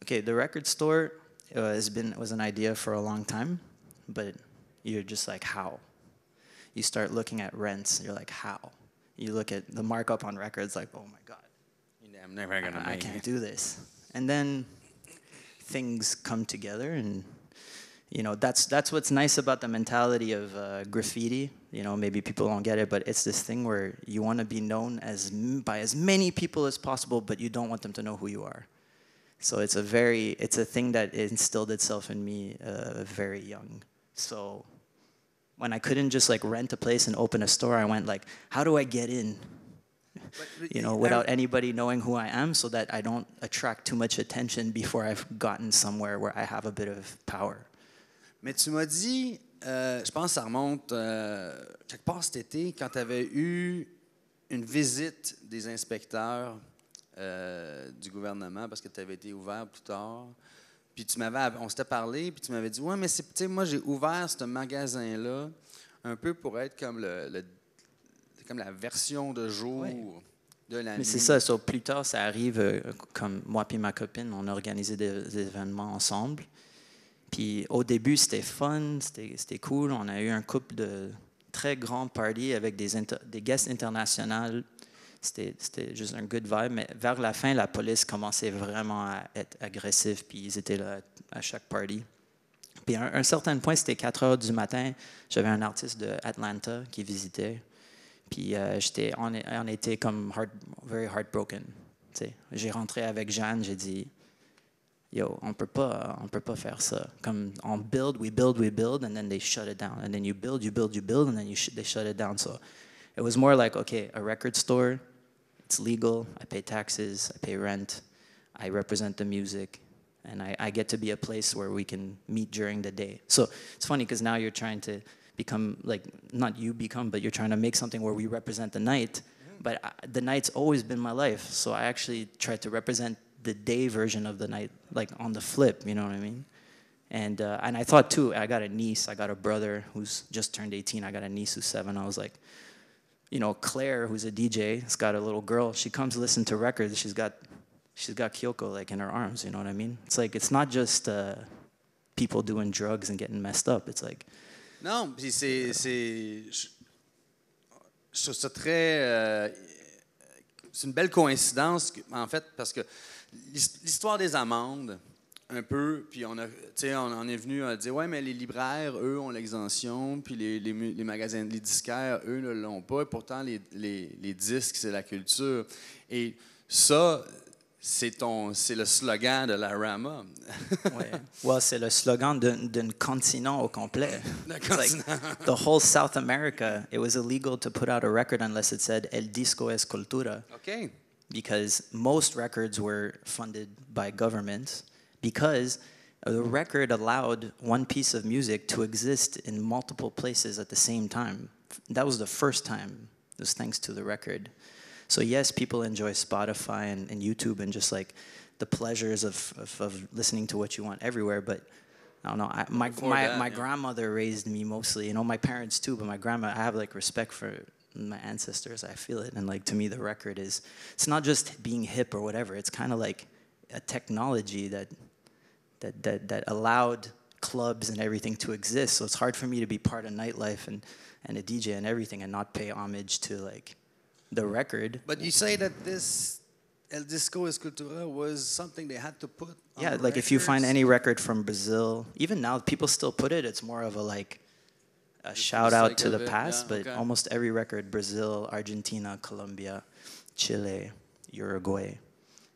Okay, the record store was an idea for a long time, but you're just like, how? You start looking at rents, you're like, how? You look at the markup on records, like, oh my God. I'm never gonna I make can't it. do this. And then things come together, and you know, that's what's nice about the mentality of graffiti. You know, maybe people don't get it, but it's this thing where you want to be known by as many people as possible, but you don't want them to know who you are. So it's a thing that instilled itself in me very young. So when I couldn't just like rent a place and open a store, I went like, how do I get in? You know, without anybody knowing who I am, so that I don't attract too much attention before I've gotten somewhere where I have a bit of power. Mais tu m'as dit, je pense que ça remonte quelque part cet été, quand tu avais eu une visite des inspecteurs du gouvernement, parce que tu avais été ouvert plus tard. Puis on s'était parlé, puis tu m'avais dit, ouais, mais moi j'ai ouvert ce magasin-là un peu pour être comme comme la version de jour de la nuit. Mais c'est ça, plus tard, ça arrive, comme moi et ma copine, on a organisé des événements ensemble. Puis au début, c'était fun, c'était cool. On a eu un couple de très grands parties avec des guests internationaux. C'était juste un good vibe. Mais vers la fin, la police commençait vraiment à être agressive, puis ils étaient là à chaque party. Puis à un certain point, c'était 4 heures du matin. J'avais un artiste de Atlanta qui visitait. Puis on était comme very heartbroken. T'sais. J'ai rentré avec Jeanne, j'ai dit, yo, on peut pas faire ça. Comme on we build, and then they shut it down. And then you build, and then they shut it down. So it was more like, okay, a record store, it's legal, I pay taxes, I pay rent, I represent the music, and I get to be a place where we can meet during the day. So it's funny because now you're trying to become, like, not you become, but you're trying to make something where we represent the night. But the night's always been my life, so I actually tried to represent the day version of the night, like on the flip, you know what I mean? And I thought too, I got a niece, I got a brother who's just turned 18, I got a niece who's 7. I was like, you know, Claire, who's a DJ, has got a little girl. She comes listen to records. She's got Kyoko like in her arms. You know what I mean? It's like it's not just people doing drugs and getting messed up. It's like non, puis je trouve ça très c'est une belle coïncidence en fait parce que l'histoire des amendes un peu, puis on est venu à dire, ouais, mais les libraires, eux, ont l'exemption, puis les magasins, les disquaires, eux, ne l'ont pas, et pourtant, les disques, c'est la culture. Et ça, c'est le slogan de la Rama. Ouais, c'est le slogan d'un continent au complet. Like, the whole South America, it was illegal to put out a record unless it said El disco es cultura. OK. because most records were funded by governments, because the record allowed one piece of music to exist in multiple places at the same time. That was the first time. It was thanks to the record. So yes, people enjoy Spotify and YouTube and just like the pleasures of listening to what you want everywhere. But I don't know. My grandmother raised me mostly. You know, my parents too. But my grandma, I have like respect for my ancestors. I feel it. And like to me, the record is. It's not just being hip or whatever. It's kind of like a technology that allowed clubs and everything to exist. So it's hard for me to be part of nightlife and a DJ and everything and not pay homage to like the record. But you say that this El Disco Escultura was something they had to put on Yeah, like if you find records? any record from Brazil, even now people still put it. It's more of a like a shout out to the past, but almost every record, Brazil, Argentina, Colombia, Chile, Uruguay,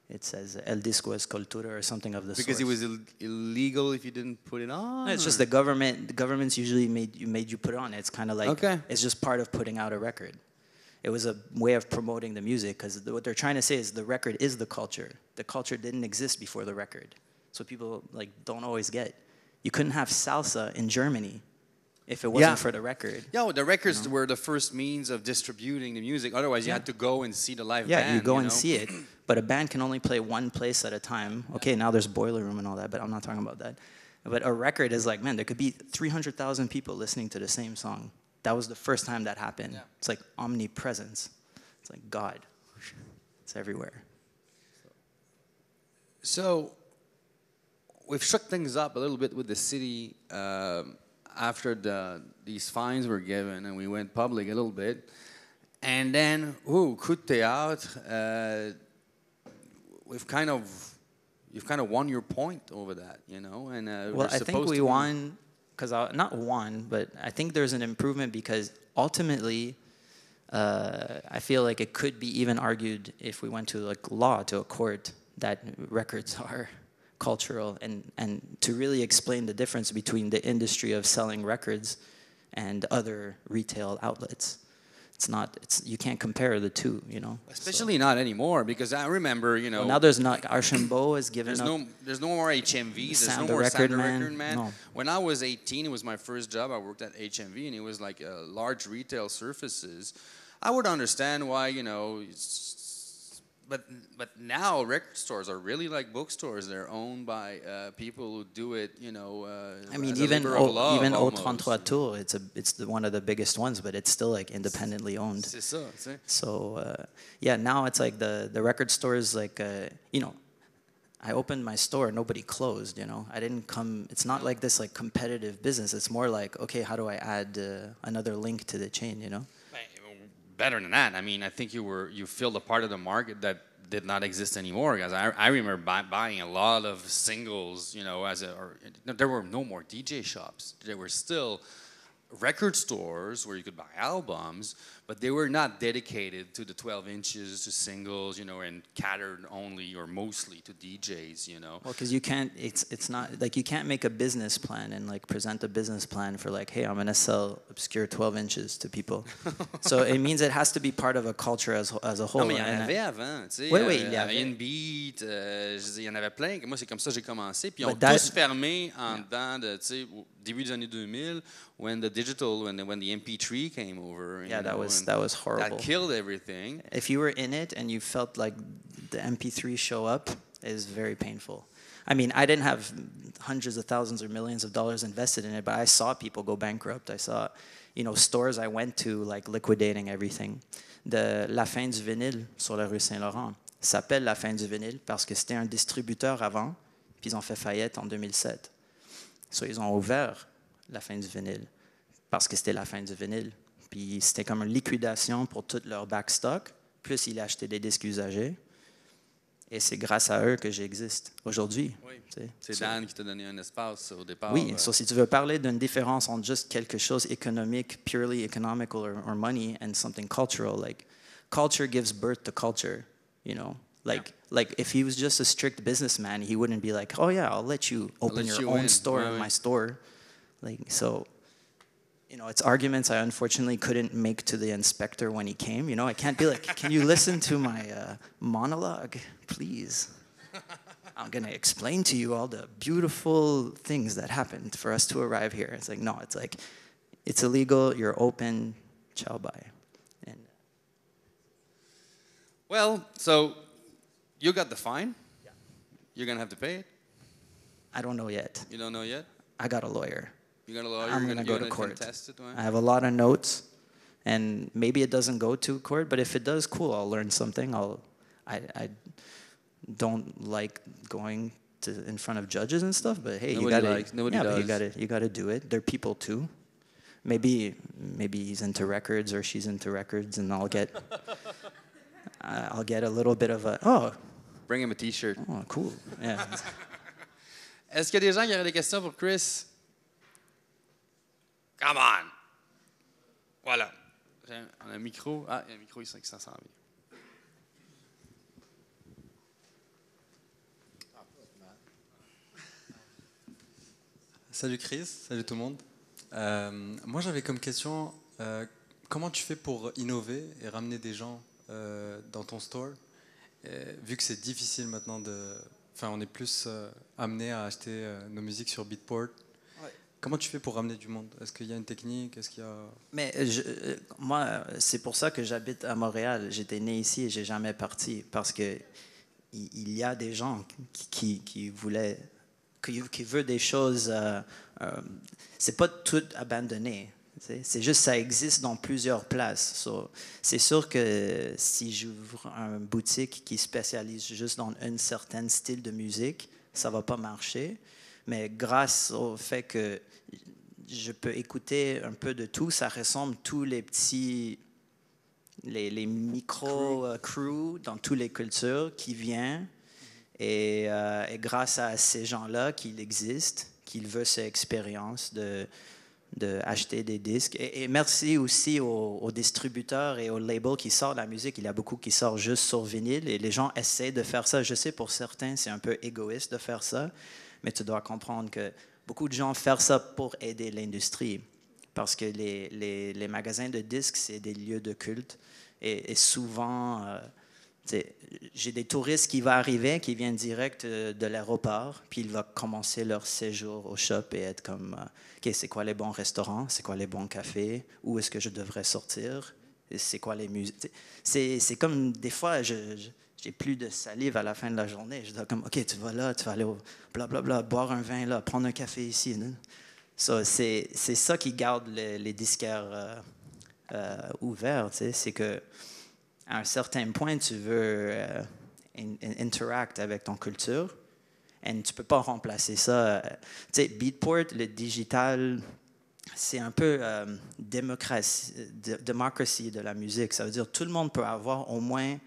it says El Disco Escultura or something of the sort. Because it was illegal if you didn't put it on? No, it's just the governments usually made you put it on. It's kind of like, Okay. It's just part of putting out a record. It was a way of promoting the music, because what they're trying to say is the record is the culture. The culture didn't exist before the record. So people like don't always get. You couldn't have salsa in Germany if it wasn't for the record. Yeah, well, the records were the first means of distributing the music. Otherwise, you had to go and see the live band. Yeah, you go and see it. But a band can only play one place at a time. Okay, now there's Boiler Room and all that, but I'm not talking about that. But a record is like, man, there could be 300,000 people listening to the same song. That was the first time that happened. Yeah. It's like omnipresence. It's like God. It's everywhere. So we've shook things up a little bit with the city after these fines were given, and we went public a little bit. And then, coup de théâtre. You've kind of won your point over that, you know. And well, I think we won, because not won, but I think there's an improvement, because ultimately, I feel like it could be even argued if we went to like law, to a court, that records are cultural, and to really explain the difference between the industry of selling records and other retail outlets. You can't compare the two, you know. Especially not anymore, because I remember, you know. Well, now there's not. Archambault is given up. There's no more HMVs. There's no the more Record Record Man. No. When I was 18, it was my first job. I worked at HMV, and it was like large retail surfaces. I would understand why, you know. But now record stores are really like bookstores. They're owned by people who do it, you know. I mean, as a even labor of love, even almost. Au-33 Tours, it's one of the biggest ones, but it's still like independently owned. C'est ça, c'est. So yeah, now it's like the record stores, like you know, I opened my store, nobody closed. You know, I didn't come. It's not like this like competitive business. It's more like, okay, how do I add another link to the chain? You know. Better than that. I mean, I think you filled a part of the market that did not exist anymore. Guys, I remember buying a lot of singles. You know, there were no more DJ shops. There were still record stores where you could buy albums, but they were not dedicated to the 12 inches, to singles, you know, and catered only or mostly to DJs, you know. Well, because you can't, it's not, like you can't make a business plan and like present a business plan for like, hey, I'm going to sell obscure 12 inches to people. So it means it has to be part of a culture as a whole. Non, mais il y en avait avant, tu sais. Oui, il y avait. InBeat, il y en avait plein. Moi, c'est comme ça que j'ai commencé. Puis ils ont tous fermé en dedans de, tu sais, au début des années 2000, when the MP3 came over. Yeah, that was horrible. That killed everything. If you were in it and you felt like the MP3 show up, it was very painful. I mean, I didn't have hundreds of thousands or millions of dollars invested in it, but I saw people go bankrupt. I saw, you know, stores I went to like liquidating everything. La Fin du Vinyle sur la rue Saint-Laurent s'appelle La Fin du Vinyle parce que c'était un distributeur avant, puis ils ont fait faillite en 2007. So ils ont ouvert La Fin du Vinyle parce que c'était la fin du vinyle. Puis c'était comme une liquidation pour tout leur backstock. Plus ils achetaient des disques usagés. Et c'est grâce à eux que j'existe aujourd'hui. Oui. C'est Dan qui t'a donné un espace au départ. Oui, so si tu veux parler d'une différence entre juste quelque chose économique, purely economical or money, and something cultural, like culture gives birth to culture, you know? Like if he was just a strict businessman, he wouldn't be like, oh yeah, I'll let you open your own store in my store. Like, so you know, it's arguments I unfortunately couldn't make to the inspector when he came. You know, I can't be like, can you listen to my monologue, please? I'm going to explain to you all the beautiful things that happened for us to arrive here. It's like, no, it's like, it's illegal, you're open, ciao, bye. And, Well, so you got the fine. Yeah. You're going to have to pay it. I don't know yet. You don't know yet? I got a lawyer. You got a lawyer? I'm You're going to go to gonna court. contest it, right? I have a lot of notes, and maybe it doesn't go to court, but if it does, cool, I'll learn something. I don't like going in front of judges and stuff, but hey, Nobody likes- nobody but does. you gotta do it. They're people too. Maybe he's into records or she's into records, and I'll get a little bit of Bring him a T-shirt. cool, yeah. Est-ce qu'il y a des gens qui auraient des questions pour Chris? Come on! Voilà. On a un micro. Ah, il y a un micro ici qui s'en vient. Salut Chris, salut tout le monde. Moi j'avais comme question, comment tu fais pour innover et ramener des gens dans ton store, vu que c'est difficile maintenant on est plus amené à acheter nos musiques sur Beatport. Comment tu fais pour ramener du monde? Est-ce qu'il y a une technique? Est-ce qu'il y a... Mais moi, c'est pour ça que j'habite à Montréal. J'étais né ici et j'ai jamais parti parce que il y a des gens qui voulaient, qui veulent des choses. C'est pas tout abandonné. C'est juste ça existe dans plusieurs places. So, c'est sûr que si j'ouvre une boutique qui spécialise juste dans un certain style de musique, ça va pas marcher. Mais grâce au fait que je peux écouter un peu de tout, ça ressemble tous les petits, les micro-crews dans toutes les cultures qui viennent. Et grâce à ces gens-là qu'il existe, qu'ils veulent cette expérience de acheter des disques. Et merci aussi aux distributeurs et aux labels qui sortent la musique. Il y a beaucoup qui sortent juste sur vinyle et les gens essaient de faire ça. Je sais, pour certains, c'est un peu égoïste de faire ça, mais tu dois comprendre que beaucoup de gens font ça pour aider l'industrie parce que les magasins de disques, c'est des lieux de culte. Et souvent, j'ai des touristes qui vont arriver, qui viennent direct de l'aéroport, puis ils vont commencer leur séjour au shop et être comme, OK, c'est quoi les bons restaurants? C'est quoi les bons cafés? Où est-ce que je devrais sortir? C'est quoi les musiques? C'est comme, des fois, j'ai plus de salive à la fin de la journée. Je dis comme, OK, tu vas là, tu vas aller au blablabla, boire un vin là, prendre un café ici. So, c'est ça qui garde les disquaires ouverts. C'est que à un certain point, tu veux interact avec ton culture et tu ne peux pas remplacer ça. Tu sais, Beatport, le digital, c'est un peu démocratie de la musique. Ça veut dire que tout le monde peut avoir au moins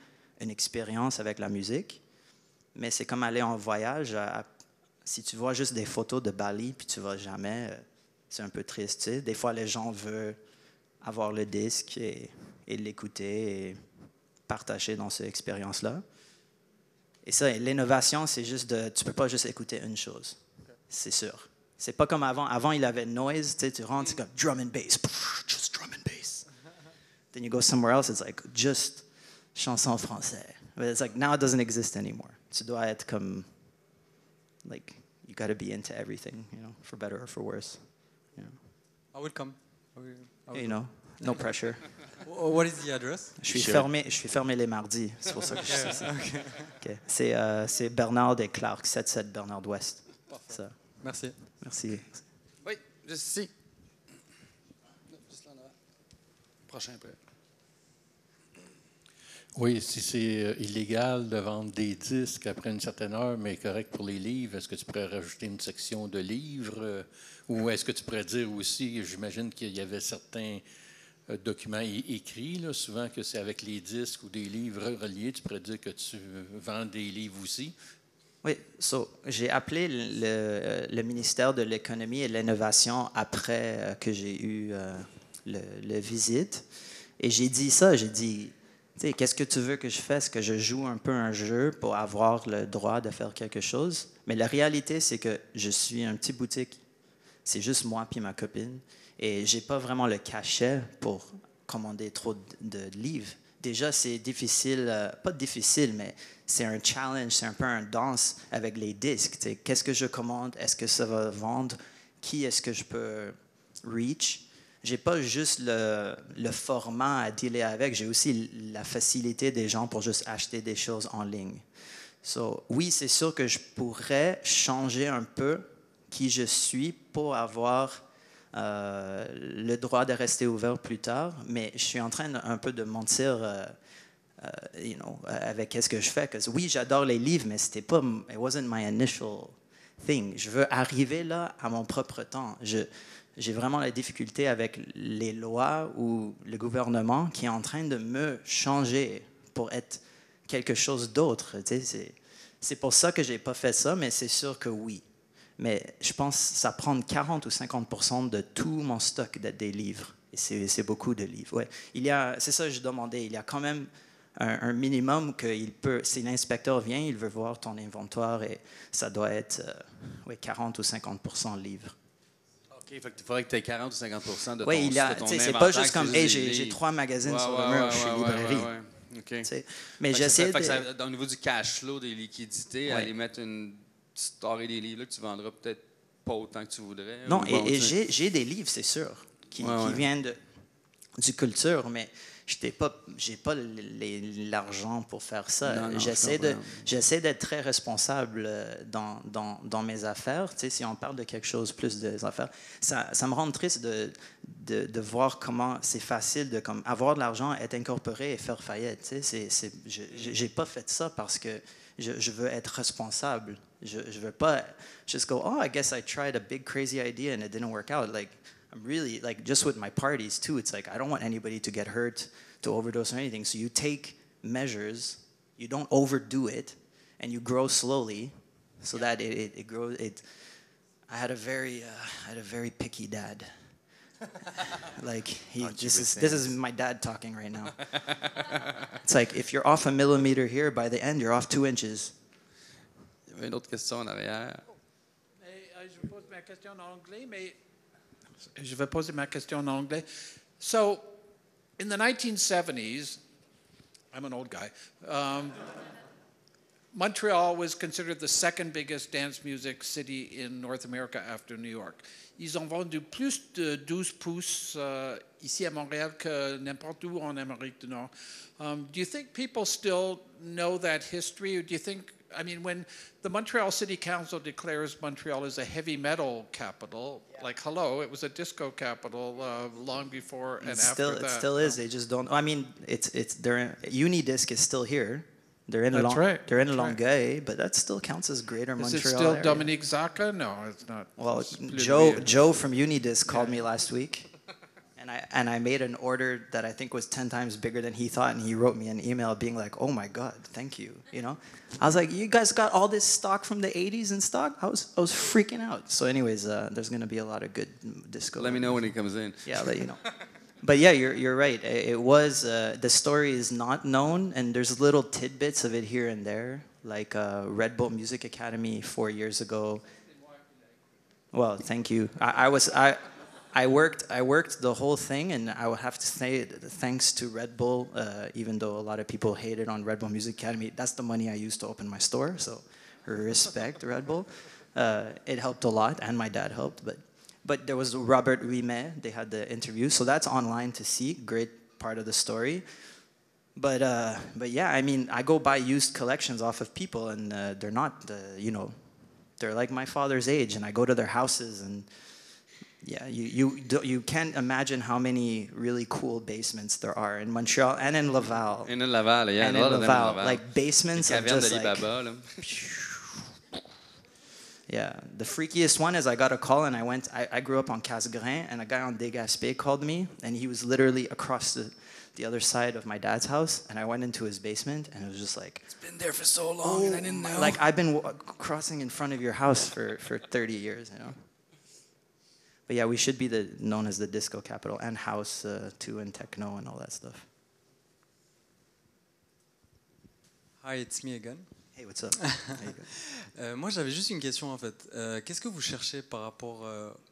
une expérience avec la musique, mais c'est comme aller en voyage. Si tu vois juste des photos de Bali puis tu ne vas jamais, c'est un peu triste. Tu sais. Des fois, les gens veulent avoir le disque et l'écouter et partager dans cette expérience-là. Et ça, l'innovation, c'est juste tu ne peux pas juste écouter une chose. C'est sûr. C'est pas comme avant. Avant, il y avait noise. Tu rentres, c'est comme drum and bass. Just drum and bass. Then you go somewhere else, it's like just chanson français. But it's like now it doesn't exist anymore. Tu dois être comme, like, you got to be into everything, you know, for better or for worse. You know, I will come. you know, no pressure. What is the address? Je suis fermé les mardis. C'est pour ça que je sais ça. Okay. C'est Bernard et Clark, 77 Bernard Ouest. Ça. Merci. Merci. Oui, juste ici. Juste là en avant. Prochain après. Oui, si c'est illégal de vendre des disques après une certaine heure, mais correct pour les livres, est-ce que tu pourrais rajouter une section de livres? Ou est-ce que tu pourrais dire aussi, j'imagine qu'il y avait certains documents écrits, là, souvent que c'est avec les disques ou des livres reliés, tu pourrais dire que tu vends des livres aussi? Oui, j'ai appelé le ministère de l'Économie et de l'Innovation après que j'ai eu la visite. Et j'ai dit ça, j'ai dit, tu sais, qu'est-ce que tu veux que je fasse? Que je joue un peu un jeu pour avoir le droit de faire quelque chose? Mais la réalité, c'est que je suis un petit boutique. C'est juste moi puis ma copine. Et j'ai pas vraiment le cachet pour commander trop de livres. Déjà, c'est difficile, pas difficile, mais c'est un challenge, c'est un peu un danse avec les disques. Tu sais, qu'est-ce que je commande? Est-ce que ça va vendre? Qui est-ce que je peux reach? J'ai pas juste le format à dealer avec, j'ai aussi la facilité des gens pour juste acheter des choses en ligne. So, oui, c'est sûr que je pourrais changer un peu qui je suis pour avoir le droit de rester ouvert plus tard, mais je suis en train un peu de mentir avec qu'est-ce que je fais. Parce que oui, j'adore les livres, mais c'était pas, it wasn't my initial thing. Je veux arriver là à mon propre temps. J'ai vraiment la difficulté avec les lois ou le gouvernement qui est en train de me changer pour être quelque chose d'autre. Tu sais, c'est pour ça que j'ai pas fait ça, mais c'est sûr que oui. Mais je pense que ça prend 40 ou 50% de tout mon stock des livres. Et c'est beaucoup de livres. Ouais. C'est ça que je demandais. Il y a quand même un minimum qu'il peut, si l'inspecteur vient, il veut voir ton inventoire et ça doit être 40 ou 50% livres. OK, il faudrait que tu aies 40 ou 50% de ton, oui, de ton inventaire. C'est pas juste comme, hey, j'ai 3 magazines sur le mur, je suis librairie. OK. Mais j'essaie au niveau du cash flow, des liquidités, aller mettre une story des livres là, que tu vendras peut-être pas autant que tu voudrais. Non, et j'ai des livres, c'est sûr, qui viennent du culture, mais j'ai pas l'argent pour faire ça. J'essaie d'être très responsable dans mes affaires. Tu sais, si on parle de quelque chose plus des affaires, ça me rend triste de voir comment c'est facile de avoir de l'argent, être incorporé et faire faillite. Tu sais, j'ai pas fait ça parce que je veux être responsable. Je veux pas just go, oh, I guess I tried a big crazy idea and it didn't work out. Like, I'm really, like, just with my parties too, it's like I don't want anybody to get hurt, to overdose or anything. So you take measures, you don't overdo it, and you grow slowly so that it grows. I had a very picky dad. Like this is my dad talking right now. It's like if you're off a millimeter here, by the end you're off 2 inches. Il y avait une autre question en arrière. Je pose ma question en anglais, mais je vais poser ma question en anglais. So, in the 1970s, I'm an old guy. Montreal was considered the second biggest dance music city in North America after New York. Ils ont vendu plus de 12 pouces ici à Montréal que n'importe où en Amérique du Nord. Do you think people still know that history, or do you think, I mean, when the Montreal City Council declares Montreal as a heavy metal capital, like, hello, it was a disco capital long before and after that. It still is. They just don't. I mean, Unidisc is still here. They're in Longueuil, but that still counts as Greater Montreal. Is it still area. Dominique Zacca? No, it's not. Well, Joe from Unidisc called me last week, and I made an order that I think was 10 times bigger than he thought, and he wrote me an email being like, "Oh my God, thank you." You know, I was like, "You guys got all this stock from the '80s in stock?" I was freaking out. So, anyways, there's going to be a lot of good disco. Let me know when he comes in. Yeah, I'll let you know. But yeah, you're right. It was the story is not known, and there's little tidbits of it here and there, like Red Bull Music Academy 4 years ago. Well, thank you. I worked the whole thing, and I would have to say thanks to Red Bull, even though a lot of people hated on Red Bull Music Academy. That's the money I used to open my store, so respect Red Bull. It helped a lot, and my dad helped, But there was Robert Ouimet. They had the interview, so that's online to see. Great part of the story. But yeah, I mean, I go buy used collections off of people, and they're not, they're like my father's age, and I go to their houses, and yeah, you can't imagine how many really cool basements there are in Montreal and in Laval. In Laval, yeah, and in Laval, like basements of just like. Yeah, the freakiest one is I got a call and I grew up on Casgrain, and a guy on Desgaspé called me, and he was literally across the other side of my dad's house, and I went into his basement, and it was just like, it's been there for so long, and I didn't know. Like, I've been crossing in front of your house for 30 years, you know. But yeah, we should be known as the disco capital, and house too, and techno and all that stuff. Hi, it's me again. Hey, what's up? There you go. Moi, j'avais juste une question en fait. Qu'est-ce que vous cherchez par rapport...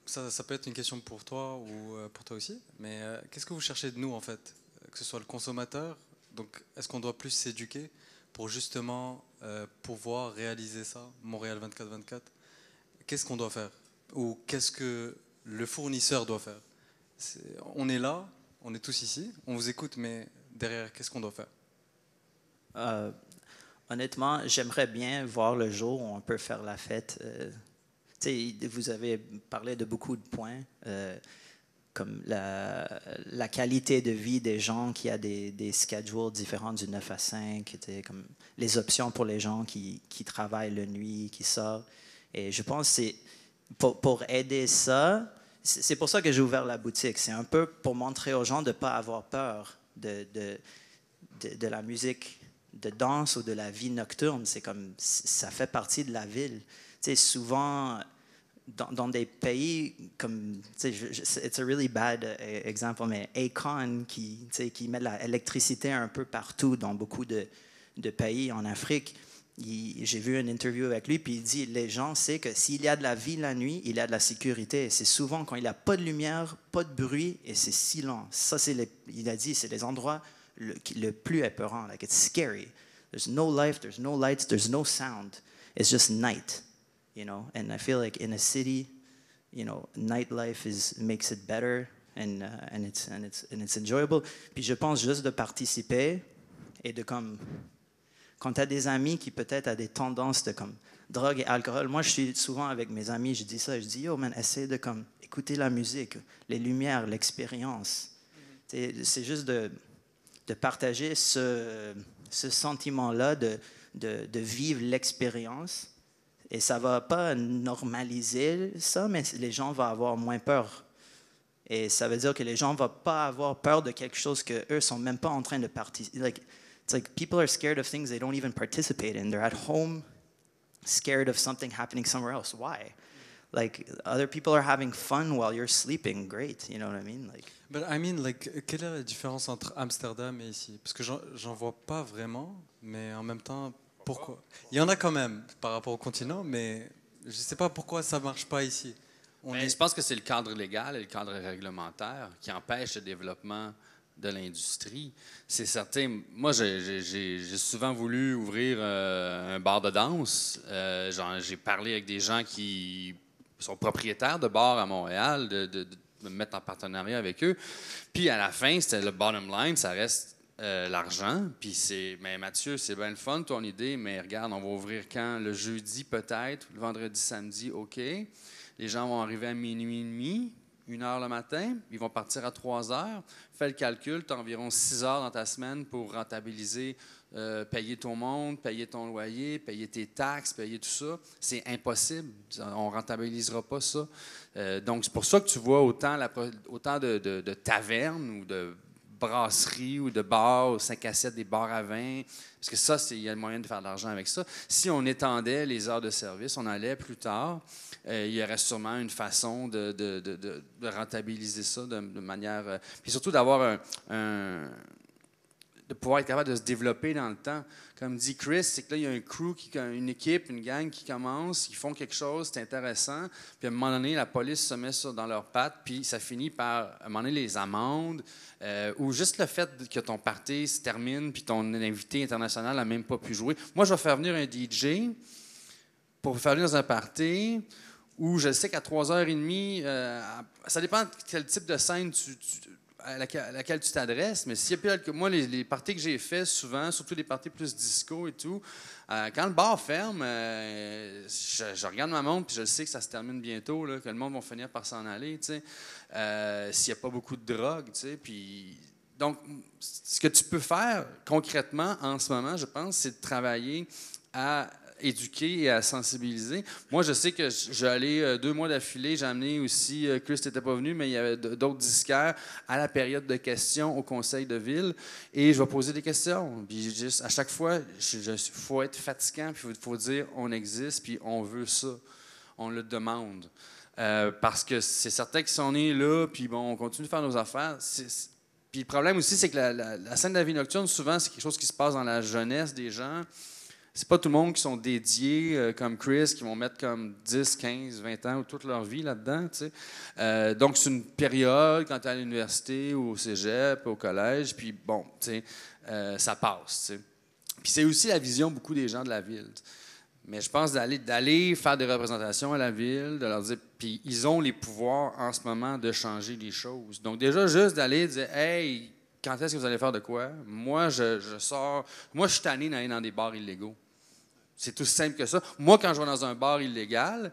ça peut être une question pour toi ou pour toi aussi, mais qu'est-ce que vous cherchez de nous en fait? Que ce soit le consommateur, donc est-ce qu'on doit plus s'éduquer pour justement pouvoir réaliser ça, Montréal 24/24? Qu'est-ce qu'on doit faire? Ou qu'est-ce que le fournisseur doit faire? On est là, on est tous ici, on vous écoute, mais derrière, qu'est-ce qu'on doit faire? Honnêtement, j'aimerais bien voir le jour où on peut faire la fête. Vous avez parlé de beaucoup de points, comme la qualité de vie des gens qui a des schedules différents du 9 à 5, comme les options pour les gens qui travaillent la nuit, qui sortent. Et je pense que c'est pour aider ça, c'est pour ça que j'ai ouvert la boutique. C'est un peu pour montrer aux gens de ne pas avoir peur de la musique de danse ou de la vie nocturne. C'est comme, ça fait partie de la ville. Souvent, dans des pays comme, it's a really bad example, mais Akon qui met de l'électricité un peu partout dans beaucoup de pays en Afrique. J'ai vu une interview avec lui, puis il dit, les gens savent que s'il y a de la vie la nuit, il y a de la sécurité. C'est souvent quand il n'y a pas de lumière, pas de bruit, et c'est silence. Ça, il a dit, c'est les endroits le plus épeurant. Like, it's scary. There's no life, there's no lights, there's no sound. It's just night, And I feel like in a city, nightlife makes it better, and it's enjoyable. Puis je pense juste de participer et de comme, quand tu as des amis qui peut-être ont des tendances de comme drogue et alcool. Moi, je suis souvent avec mes amis, je dis ça, je dis yo man, essaie de comme écouter la musique, les lumières, l'expérience. C'est juste de partager ce sentiment-là de vivre l'expérience. Et ça ne va pas normaliser ça, mais les gens vont avoir moins peur. Et ça veut dire que les gens ne vont pas avoir peur de quelque chose qu'eux ne sont même pas en train de participer. It's like people are scared of things they don't even participate in. They're at home scared of something happening somewhere else. Why? Like, other people are having fun while you're sleeping. Great, you know what I mean? But I mean, quelle est la différence entre Amsterdam et ici? Parce que j'en vois pas vraiment, mais en même temps, pourquoi? Il y en a quand même par rapport au continent, mais je sais pas pourquoi ça marche pas ici. Je pense que c'est le cadre légal et le cadre réglementaire qui empêche le développement de l'industrie. C'est certain. Moi, j'ai souvent voulu ouvrir un bar de danse. J'ai parlé avec des gens qui sont propriétaires de bars à Montréal, de me mettre en partenariat avec eux. Puis à la fin, c'était le bottom line, ça reste l'argent. Puis mais Mathieu, c'est bien le fun ton idée, mais regarde, on va ouvrir quand? Le jeudi peut-être, le vendredi, samedi, OK. Les gens vont arriver à minuit et demi, 1h le matin, ils vont partir à 3h. Fais le calcul, tu as environ 6 heures dans ta semaine pour rentabiliser, payer ton monde, payer ton loyer, payer tes taxes, payer tout ça. C'est impossible. On ne rentabilisera pas ça. Donc, c'est pour ça que tu vois autant de tavernes ou de brasseries ou de bars, 5 à 7, des bars à vin. Parce que ça, il y a le moyen de faire de l'argent avec ça. Si on étendait les heures de service, on allait plus tard. Il y aurait sûrement une façon de rentabiliser ça de manière... puis surtout d'avoir de pouvoir être capable de se développer dans le temps. Comme dit Chris, c'est que là, il y a un crew, une équipe, une gang qui commence, ils font quelque chose, c'est intéressant. Puis à un moment donné, la police se met dans leurs pattes, puis ça finit par, à un moment donné, les amendes, ou juste le fait que ton party se termine, puis ton invité international n'a même pas pu jouer. Moi, je vais faire venir un DJ pour faire venir dans un party où je sais qu'à 3h30, ça dépend de quel type de scène à laquelle tu t'adresses, mais s'il y a plus moi, les parties que j'ai fait souvent, surtout les parties plus disco et tout, quand le bar ferme, je regarde ma montre puis je sais que ça se termine bientôt, là, que le monde va finir par s'en aller, tu sais, s'il n'y a pas beaucoup de drogue, tu sais, puis... Donc, ce que tu peux faire concrètement en ce moment, je pense, c'est de travailler à éduquer et à sensibiliser. Moi, je sais que j'ai allé 2 mois d'affilée. J'ai amené aussi, Chris n'était pas venu, mais il y avait d'autres disquaires à la période de questions au conseil de ville. Et je vais poser des questions. Puis juste, à chaque fois, il faut être fatigant, puis il faut dire on existe, puis on veut ça. On le demande. Parce que c'est certain que si on est là, puis bon, on continue de faire nos affaires, puis le problème aussi, c'est que la scène de la vie nocturne, souvent, c'est quelque chose qui se passe dans la jeunesse des gens. C'est pas tout le monde qui sont dédiés comme Chris, qui vont mettre comme 10, 15, 20 ans ou toute leur vie là-dedans. Tu sais. Donc, c'est une période quand tu es à l'université ou au cégep, au collège, puis bon, tu sais, ça passe. Tu sais. Puis c'est aussi la vision beaucoup des gens de la ville. Mais je pense d'aller faire des représentations à la ville, de leur dire, puis ils ont les pouvoirs en ce moment de changer les choses. Donc déjà, juste d'aller dire, hey, quand est-ce que vous allez faire de quoi? Moi, je sors, moi, je suis tanné d'aller dans des bars illégaux. C'est tout simple que ça. Moi, quand je vais dans un bar illégal,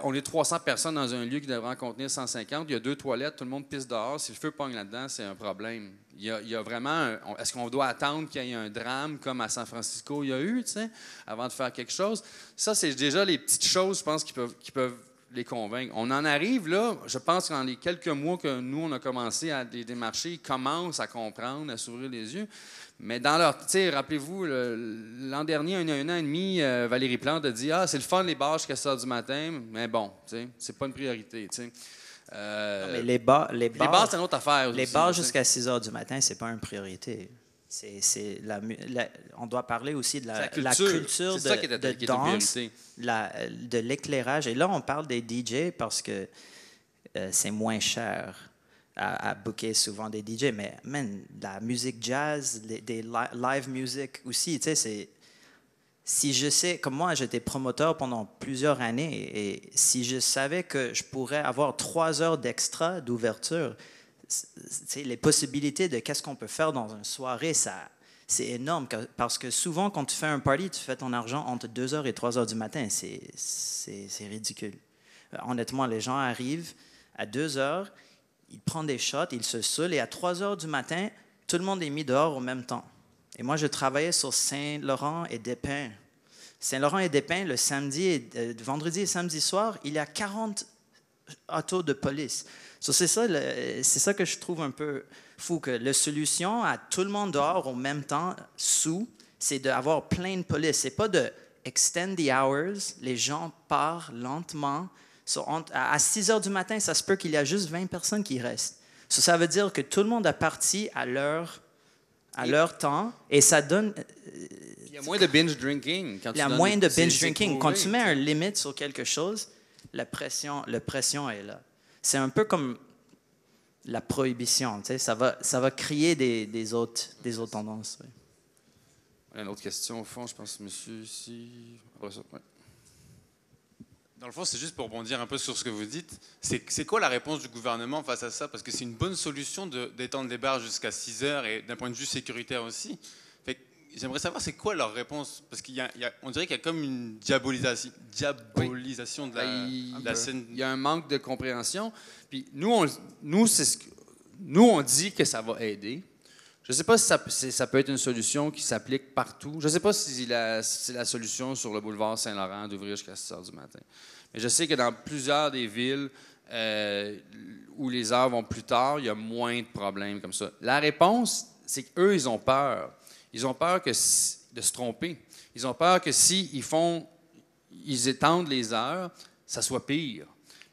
on est 300 personnes dans un lieu qui devrait en contenir 150. Il y a 2 toilettes, tout le monde pisse dehors. Si le feu pogne là-dedans, c'est un problème. Il y a vraiment... Est-ce qu'on doit attendre qu'il y ait un drame comme à San Francisco il y a eu, tu sais, avant de faire quelque chose? Ça, c'est déjà les petites choses, je pense, qui peuvent les convaincre. On en arrive là, je pense que dans les quelques mois que nous, on a commencé à les démarcher, ils commencent à comprendre, à s'ouvrir les yeux. Mais dans leur... Tu sais, rappelez-vous, l'an dernier, un an et demi, Valérie Plante a dit « Ah, c'est le fun, les bars jusqu'à 6 h du matin. » Mais bon, tu sais, c'est pas une priorité, tu sais. Non, mais les bars, c'est une autre affaire les aussi, bars tu sais. jusqu'à 6 heures du matin, c'est pas une priorité. On doit parler aussi de la culture C'est ça qui est de une danse, priorité. de l'éclairage. Et là, on parle des DJ parce que c'est moins cher à booker souvent des DJ. Mais man, la musique jazz, des live music aussi, tu sais, c'est... Si je sais, comme moi, j'étais promoteur pendant plusieurs années, et si je savais que je pourrais avoir 3 heures d'extra d'ouverture, les possibilités de qu'est-ce qu'on peut faire dans une soirée, c'est énorme. Parce que souvent, quand tu fais un party, tu fais ton argent entre 2 h et 3 h du matin. C'est ridicule. Honnêtement, les gens arrivent à 2 h, ils prennent des shots, ils se saoulent, et à 3 h du matin, tout le monde est mis dehors au même temps. Et moi, je travaillais sur Saint-Laurent et Des-Pins. Saint-Laurent et Des-Pins, le vendredi et samedi soir, il y a 40 autos de police. So, c'est ça que je trouve un peu fou, que la solution à tout le monde dehors au même temps, c'est d'avoir plein de police. C'est pas de extend the hours, les gens partent lentement. So, à 6 h du matin, ça se peut qu'il y a juste 20 personnes qui restent. So, ça veut dire que tout le monde est parti à leur temps, et ça donne... Il y a moins de binge drinking. Il y a moins de binge drinking. Quand tu mets un limite sur quelque chose, la pression est là. C'est un peu comme la prohibition. Tu sais, ça va créer des autres tendances. Oui. Une autre question au fond, je pense, monsieur, ici. Après ça, ouais. Dans le fond, c'est juste pour rebondir un peu sur ce que vous dites. C'est quoi la réponse du gouvernement face à ça? Parce que c'est une bonne solution d'étendre les bars jusqu'à 6 heures et d'un point de vue sécuritaire aussi. J'aimerais savoir c'est quoi leur réponse, parce on dirait qu'il y a comme une diabolisation de la scène. Il y a un manque de compréhension. Puis nous, on dit que ça va aider. Je ne sais pas si ça peut être une solution qui s'applique partout. Je ne sais pas si c'est la solution sur le boulevard Saint-Laurent d'ouvrir jusqu'à 6 h du matin. Mais je sais que dans plusieurs des villes où les heures vont plus tard, il y a moins de problèmes comme ça. La réponse, c'est qu'eux, ils ont peur. Ils ont peur de se tromper. Ils ont peur que ils étendent les heures, ça soit pire.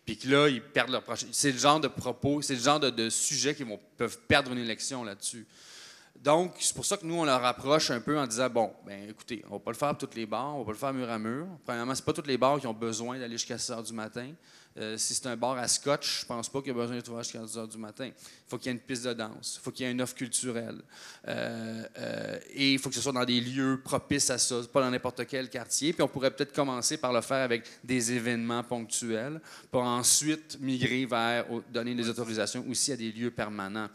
Puis que là, ils perdent leur prochain. C'est le genre de propos, c'est le genre de sujet qui peuvent perdre une élection là-dessus. Donc, c'est pour ça que nous, on leur approche un peu en disant, bon, ben écoutez, on ne va pas le faire pour toutes les bars, on va pas le faire mur à mur. Premièrement, ce n'est pas toutes les bars qui ont besoin d'aller jusqu'à 6 h du matin. Si c'est un bar à scotch, je ne pense pas qu'il y a besoin d'être ouvert jusqu'à 10 h du matin. Il faut qu'il y ait une piste de danse, il faut qu'il y ait une offre culturelle. Et il faut que ce soit dans des lieux propices à ça, pas dans n'importe quel quartier. Puis on pourrait peut-être commencer par le faire avec des événements ponctuels pour ensuite migrer vers donner des autorisations aussi à des lieux permanents.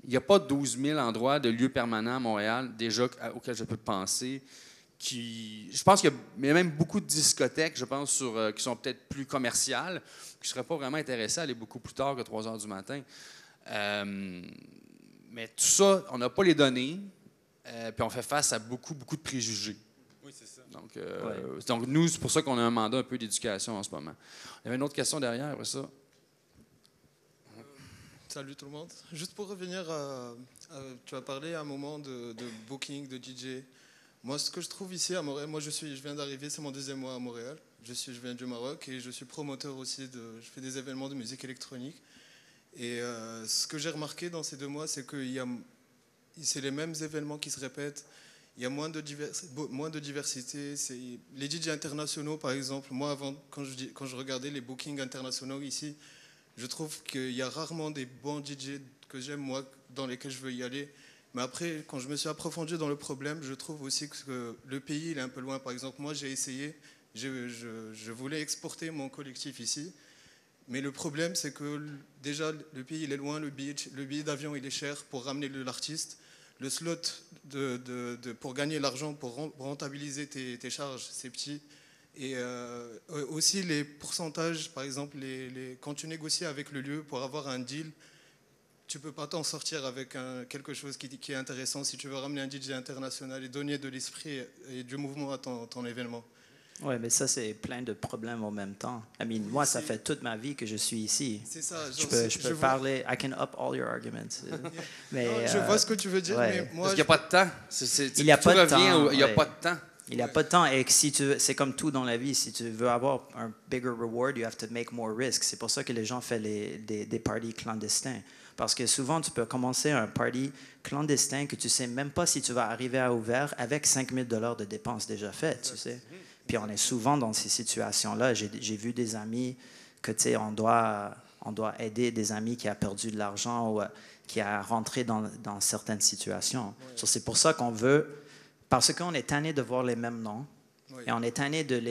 Il n'y a pas 12 000 endroits de lieux permanents à Montréal, déjà auxquels je peux penser. Je pense qu'il y a même beaucoup de discothèques, je pense, qui sont peut-être plus commerciales, qui ne seraient pas vraiment intéressées à aller beaucoup plus tard que 3 h du matin. Mais tout ça, on n'a pas les données, puis on fait face à beaucoup de préjugés. Oui, c'est ça. Donc nous, c'est pour ça qu'on a un mandat un peu d'éducation en ce moment. Il y avait une autre question derrière, après ça. Salut tout le monde. Juste pour revenir, tu as parlé à un moment de booking, de DJ. Moi, ce que je trouve ici à Montréal, je viens d'arriver, c'est mon 2e mois à Montréal. Je viens du Maroc et je suis promoteur aussi, je fais des événements de musique électronique. Et ce que j'ai remarqué dans ces 2 mois, c'est que c'est les mêmes événements qui se répètent. il y a moins de diversité. Les DJ internationaux, par exemple, moi, avant, quand je regardais les bookings internationaux ici, je trouve qu'il y a rarement des bons DJ que j'aime, moi, dans lesquels je veux y aller. Mais après, quand je me suis approfondi dans le problème, je trouve aussi que le pays, il est un peu loin. Par exemple, moi, j'ai essayé, je voulais exporter mon collectif ici. Mais le problème, c'est que déjà, le pays, il est loin, le billet d'avion, il est cher pour ramener l'artiste. Le slot pour gagner l'argent, pour rentabiliser tes charges, c'est petit. Et aussi les pourcentages, par exemple, quand tu négocies avec le lieu pour avoir un deal, tu ne peux pas t'en sortir avec quelque chose qui est intéressant si tu veux ramener un DJ international et donner de l'esprit et du mouvement à ton événement. Oui, mais ça, c'est plein de problèmes en même temps. Moi, ça fait toute ma vie que je suis ici. C'est ça. Je peux parler, I can up all your arguments. Mais, non, je vois ce que tu veux dire, mais moi... Parce qu'il n'y a pas de temps. Il n'y a pas de temps. Il n'y a pas de temps. Il n'y a pas de temps. Et c'est comme tout dans la vie. Si tu veux avoir un bigger reward, you have to make more risk. C'est pour ça que les gens font des parties clandestins. Parce que souvent, tu peux commencer un party clandestin que tu ne sais même pas si tu vas arriver à ouvert avec 5 000 $ de dépenses déjà faites, tu sais. Puis on est souvent dans ces situations-là. J'ai vu des amis que, tu sais, on doit aider des amis qui ont perdu de l'argent ou qui a rentré dans certaines situations. Ouais. So, c'est pour ça qu'on veut, parce qu'on est tanné de voir les mêmes noms, oui. Et on est tanné de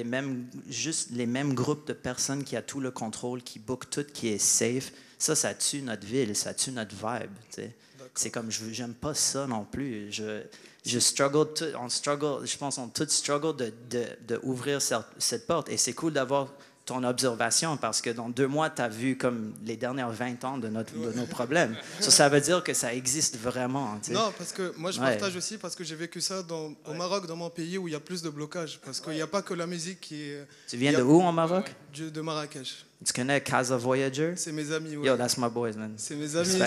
juste les mêmes groupes de personnes qui ont tout le contrôle, qui bookent tout, qui est safe. Ça tue notre ville, ça tue notre vibe, tu sais. C'est comme, j'aime pas ça non plus. Je struggle, je pense qu'on tous struggle de ouvrir cette porte. Et c'est cool d'avoir ton observation parce que dans 2 mois, tu as vu comme les dernières 20 ans de nos problèmes. Ça veut dire que ça existe vraiment. Tu sais. Non, parce que moi, je partage aussi parce que j'ai vécu ça au Maroc, dans mon pays où il y a plus de blocage. Parce qu'il n'y a pas que la musique qui est... Tu viens de où en Maroc? De Marrakech. Tu connais Casa Voyager? C'est mes amis, ouais. Yo, that's my boys, man. C'est mes amis.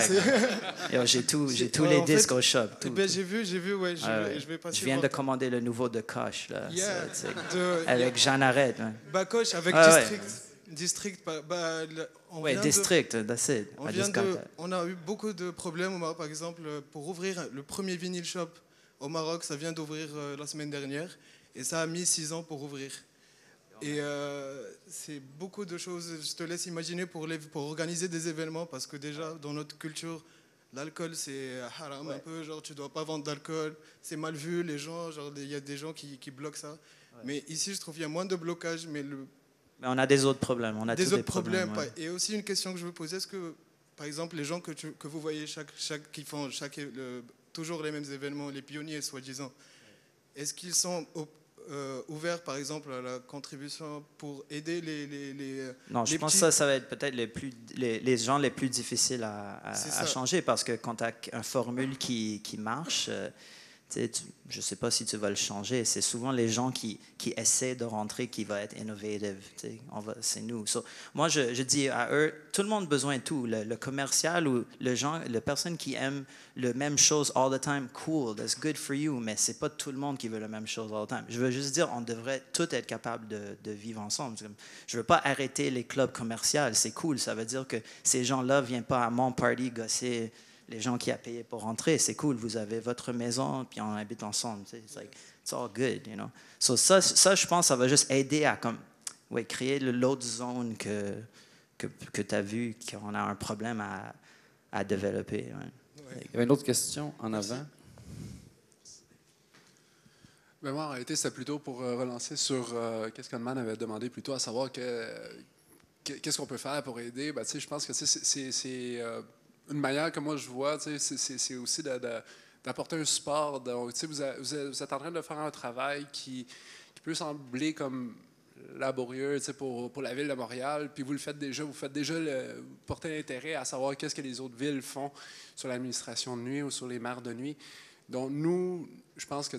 Yo, j'ai tous les disques au shop. J'ai vu, ouais. Je vais passer. Je viens de commander le nouveau de Koch, là. Yeah. Avec Jeanne Arrête. Bah, Koch, avec District. District, that's it. On a eu beaucoup de problèmes au Maroc. Par exemple, pour ouvrir le premier vinyl shop au Maroc, ça vient d'ouvrir la semaine dernière. Et ça a mis 6 ans pour ouvrir. Et c'est beaucoup de choses, je te laisse imaginer pour organiser des événements, parce que déjà, dans notre culture, l'alcool, c'est haram un peu, genre tu dois pas vendre d'alcool, c'est mal vu, les gens, genre il y a des gens qui bloquent ça. Ouais. Mais ici, je trouve qu'il y a moins de blocage, mais on a des autres problèmes, on a des tous autres des problèmes. Ouais. Et aussi une question que je veux poser, est-ce que, par exemple, les gens que vous voyez qui font toujours les mêmes événements, les pionniers soi-disant, est-ce qu'ils sont ouverts, par exemple, à la contribution pour aider les Non, je pense que ça va être peut-être les gens les plus difficiles à changer, parce que quand tu as une formule qui marche, je ne sais pas si tu vas le changer. C'est souvent les gens qui essaient de rentrer qui vont être innovative. C'est nous. So, moi, je dis à eux, tout le monde a besoin de tout. Le commercial ou les personnes qui aiment la même chose all the time, cool, that's good for you, mais ce n'est pas tout le monde qui veut la même chose all the time. Je veux juste dire, on devrait tous être capables de vivre ensemble. Je ne veux pas arrêter les clubs commerciaux. C'est cool. Ça veut dire que ces gens-là ne viennent pas à mon party gosser les gens qui ont payé pour rentrer. C'est cool, vous avez votre maison, puis on habite ensemble. It's all good, you know. So ça, je pense, ça va juste aider à créer l'autre zone que tu as vu qu'on a un problème à développer. Ouais. Il y avait une autre question en avant. Ben moi, en réalité, c'était plutôt pour relancer sur qu'est-ce qu'Anman avait demandé plutôt, à savoir qu'est-ce qu'on peut faire pour aider. Ben, je pense que c'est une manière que moi je vois, c'est aussi d'apporter un support. Donc, vous êtes en train de faire un travail qui peut sembler comme laborieux pour la ville de Montréal, puis vous le faites déjà, vous portez l'intérêt à savoir qu'est-ce que les autres villes font sur l'administration de nuit ou sur les maires de nuit. Donc nous, je pense que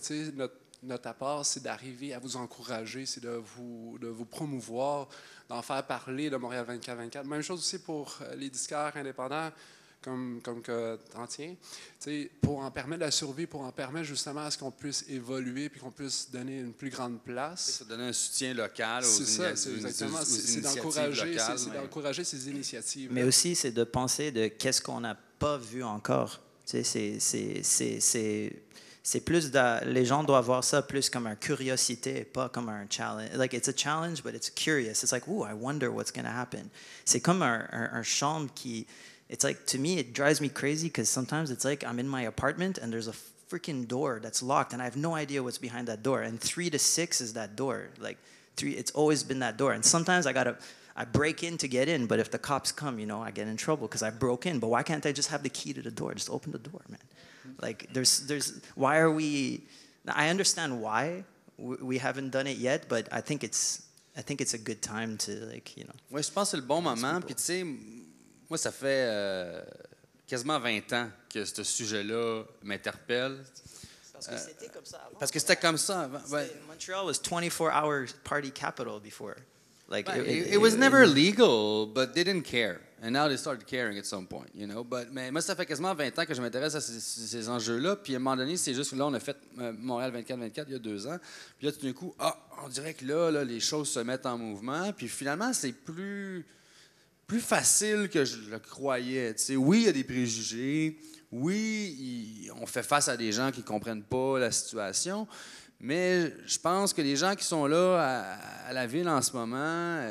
notre apport, c'est d'arriver à vous encourager, c'est de vous promouvoir, d'en faire parler de Montréal 24/24. Même chose aussi pour les disquaires indépendants, comme que t'en tiens, pour en permettre la survie, pour en permettre justement à ce qu'on puisse évoluer puis qu'on puisse donner une plus grande place. C'est donner un soutien local c'est d'encourager ces initiatives. Mais aussi, c'est de penser de qu'est-ce qu'on n'a pas vu encore. C'est c'est plus les gens doivent voir ça plus comme une curiosité, pas comme un challenge. Like it's a challenge, but it's curious. It's like, ooh, I wonder what's going to happen. C'est comme un chambre qui, it's like, to me, it drives me crazy because sometimes it's like I'm in my apartment and there's a freaking door that's locked and I have no idea what's behind that door. And 3 to 6 is that door. Like it's always been that door. And sometimes I break in to get in, but if the cops come, I get in trouble because I broke in. But why can't I just have the key to the door? Just open the door, man. Like why are we? I understand why we haven't done it yet, but I think it's a good time to Oui, je pense que c'est le bon moment. Puis tu sais, moi ça fait quasiment 20 ans que ce sujet-là m'interpelle. Parce que c'était comme ça avant. Parce que c'était comme ça avant. Montreal was 24-hour party capital before. Like it was never legal, but they didn't care. And now they started caring at some point, Mais moi, ça fait quasiment 20 ans que je m'intéresse à ces enjeux-là. Puis à un moment donné, c'est juste que là, on a fait Montréal 24-24 il y a 2 ans. Puis là, tout d'un coup, on dirait que là, les choses se mettent en mouvement. Puis finalement, c'est plus facile que je le croyais. Tu sais, oui, il y a des préjugés. Oui, on fait face à des gens qui ne comprennent pas la situation. Mais je pense que les gens qui sont là à la ville en ce moment,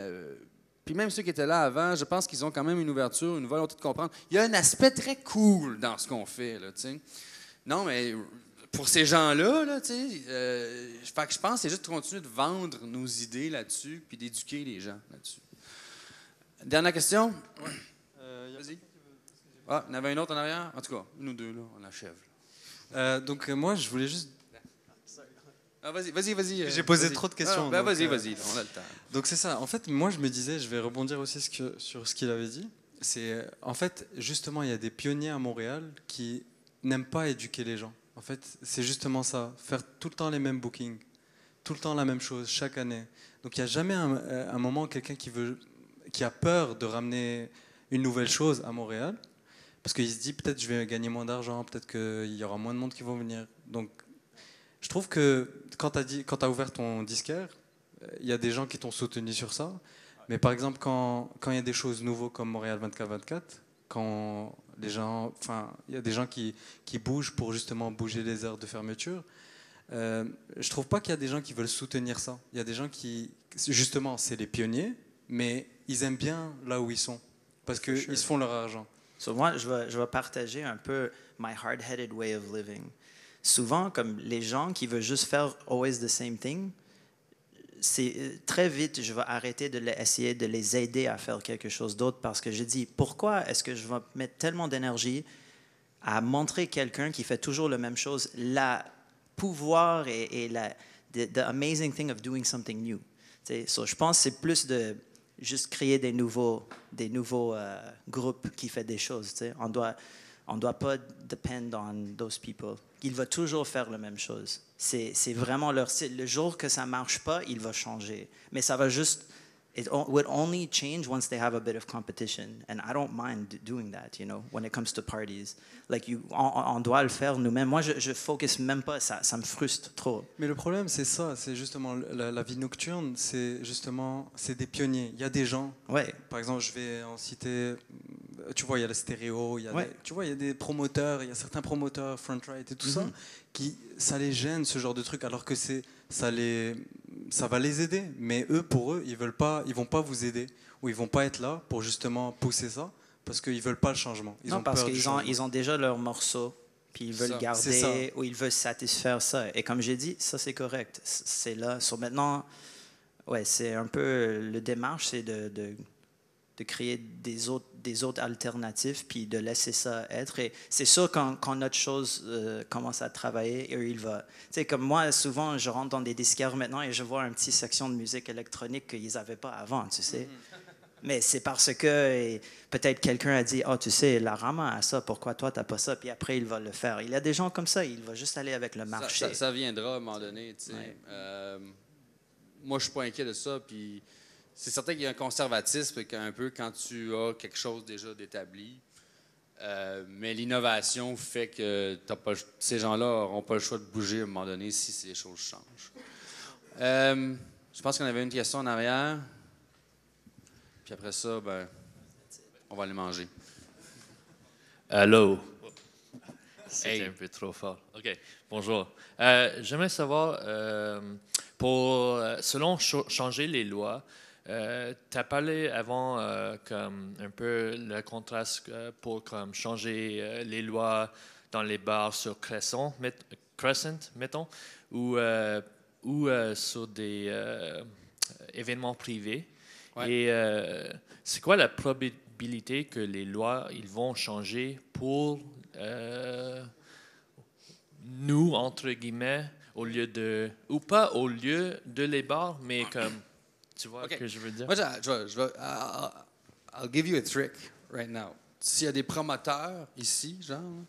puis même ceux qui étaient là avant, je pense qu'ils ont quand même une ouverture, une volonté de comprendre. Il y a un aspect très cool dans ce qu'on fait, là, tu sais. Non, mais pour ces gens-là, là, tu sais, fait que je pense que c'est juste de continuer de vendre nos idées là-dessus, puis d'éduquer les gens là-dessus. Dernière question? Vas-y. Ah, il y en avait une autre en arrière? En tout cas, une ou deux, là, on achève. Donc moi, je voulais juste... Ah, vas-y. J'ai posé trop de questions. Vas-y, on a le temps. Donc c'est ça. En fait, moi, je me disais, je vais rebondir aussi sur ce qu'il avait dit. C'est, en fait, justement, il y a des pionniers à Montréal qui n'aiment pas éduquer les gens. En fait, c'est justement ça. Faire tout le temps les mêmes bookings. Tout le temps la même chose, chaque année. Donc il n'y a jamais un moment quelqu'un qui a peur de ramener une nouvelle chose à Montréal. Parce qu'il se dit, peut-être je vais gagner moins d'argent, peut-être qu'il y aura moins de monde qui vont venir. Donc, je trouve que quand tu as ouvert ton disquaire, il y a des gens qui t'ont soutenu sur ça. Mais par exemple, quand il y a des choses nouvelles comme Montréal 24-24, quand les gens, il y a des gens qui bougent pour justement bouger les heures de fermeture, je trouve pas qu'il y a des gens qui veulent soutenir ça. Il y a des gens qui, justement, c'est les pionniers, mais ils aiment bien là où ils sont parce qu'ils se font leur argent. So moi, je vais partager un peu my hard-headed way of living. Souvent, comme les gens qui veulent juste faire always the same thing, c'est très vite, je vais arrêter essayer de les aider à faire quelque chose d'autre parce que je dis, pourquoi est-ce que je vais mettre tellement d'énergie à montrer quelqu'un qui fait toujours la même chose, la pouvoir et the amazing thing of doing something new. So, je pense que c'est plus de juste créer des nouveaux groupes qui font des choses. On doit pas depend on those people. Ils vont toujours faire la même chose. C'est vraiment leur style. Le jour que ça marche pas, il va changer. Mais ça va juste... It would only change once they have a bit of competition. And I don't mind doing that, when it comes to parties. Like, on doit le faire nous-mêmes. Moi, je focus même pas. Ça me frustre trop. Mais le problème, c'est ça. C'est justement la vie nocturne. C'est des pionniers. Il y a des gens. Ouais. Par exemple, je vais en citer... Tu vois, il y a le stéréo, il y a des promoteurs, il y a certains promoteurs, front right et tout ça, ça les gêne ce genre de truc, alors que ça va les aider. Mais pour eux, ils vont pas vous aider, ou ils vont pas être là pour justement pousser ça, parce qu'ils veulent pas le changement. Parce qu'ils ont déjà leur morceau, puis ils veulent garder, ou ils veulent satisfaire ça. Et comme j'ai dit, ça c'est correct. C'est là. Maintenant, c'est un peu le démarche, c'est de créer des autres alternatives, puis de laisser ça être. Et c'est sûr, quand notre chose commence à travailler, il va... Tu sais, comme moi, souvent, je rentre dans des disquaires maintenant et je vois une petite section de musique électronique qu'ils n'avaient pas avant, tu sais. Mais c'est parce que peut-être quelqu'un a dit « tu sais, la Rama a ça, pourquoi toi, tu n'as pas ça? » Puis après, il va le faire. Il y a des gens comme ça, il va juste aller avec le marché. Ça viendra à un moment donné, tu sais. Ouais. Moi, je suis pas inquiet de ça, puis... C'est certain qu'il y a un conservatisme un peu quand tu as quelque chose déjà d'établi. Mais l'innovation fait que ces gens-là n'auront pas le choix de bouger à un moment donné si les choses changent. Je pense qu'on avait une question en arrière. Puis après ça, on va aller manger. Allô? C'était Hey. un peu trop fort. OK, bonjour. J'aimerais savoir, selon changer les lois, tu as parlé avant comme un peu le contraste pour comme changer les lois dans les bars sur Crescent, mettons, ou sur des événements privés. Ouais. Et c'est quoi la probabilité que les lois ils vont changer pour nous, entre guillemets, au lieu de... Ou pas au lieu de les bars, mais comme... Tu vois OK. ce que je veux dire? Moi, I'll give you a trick right now. S'il y a des promoteurs ici, genre,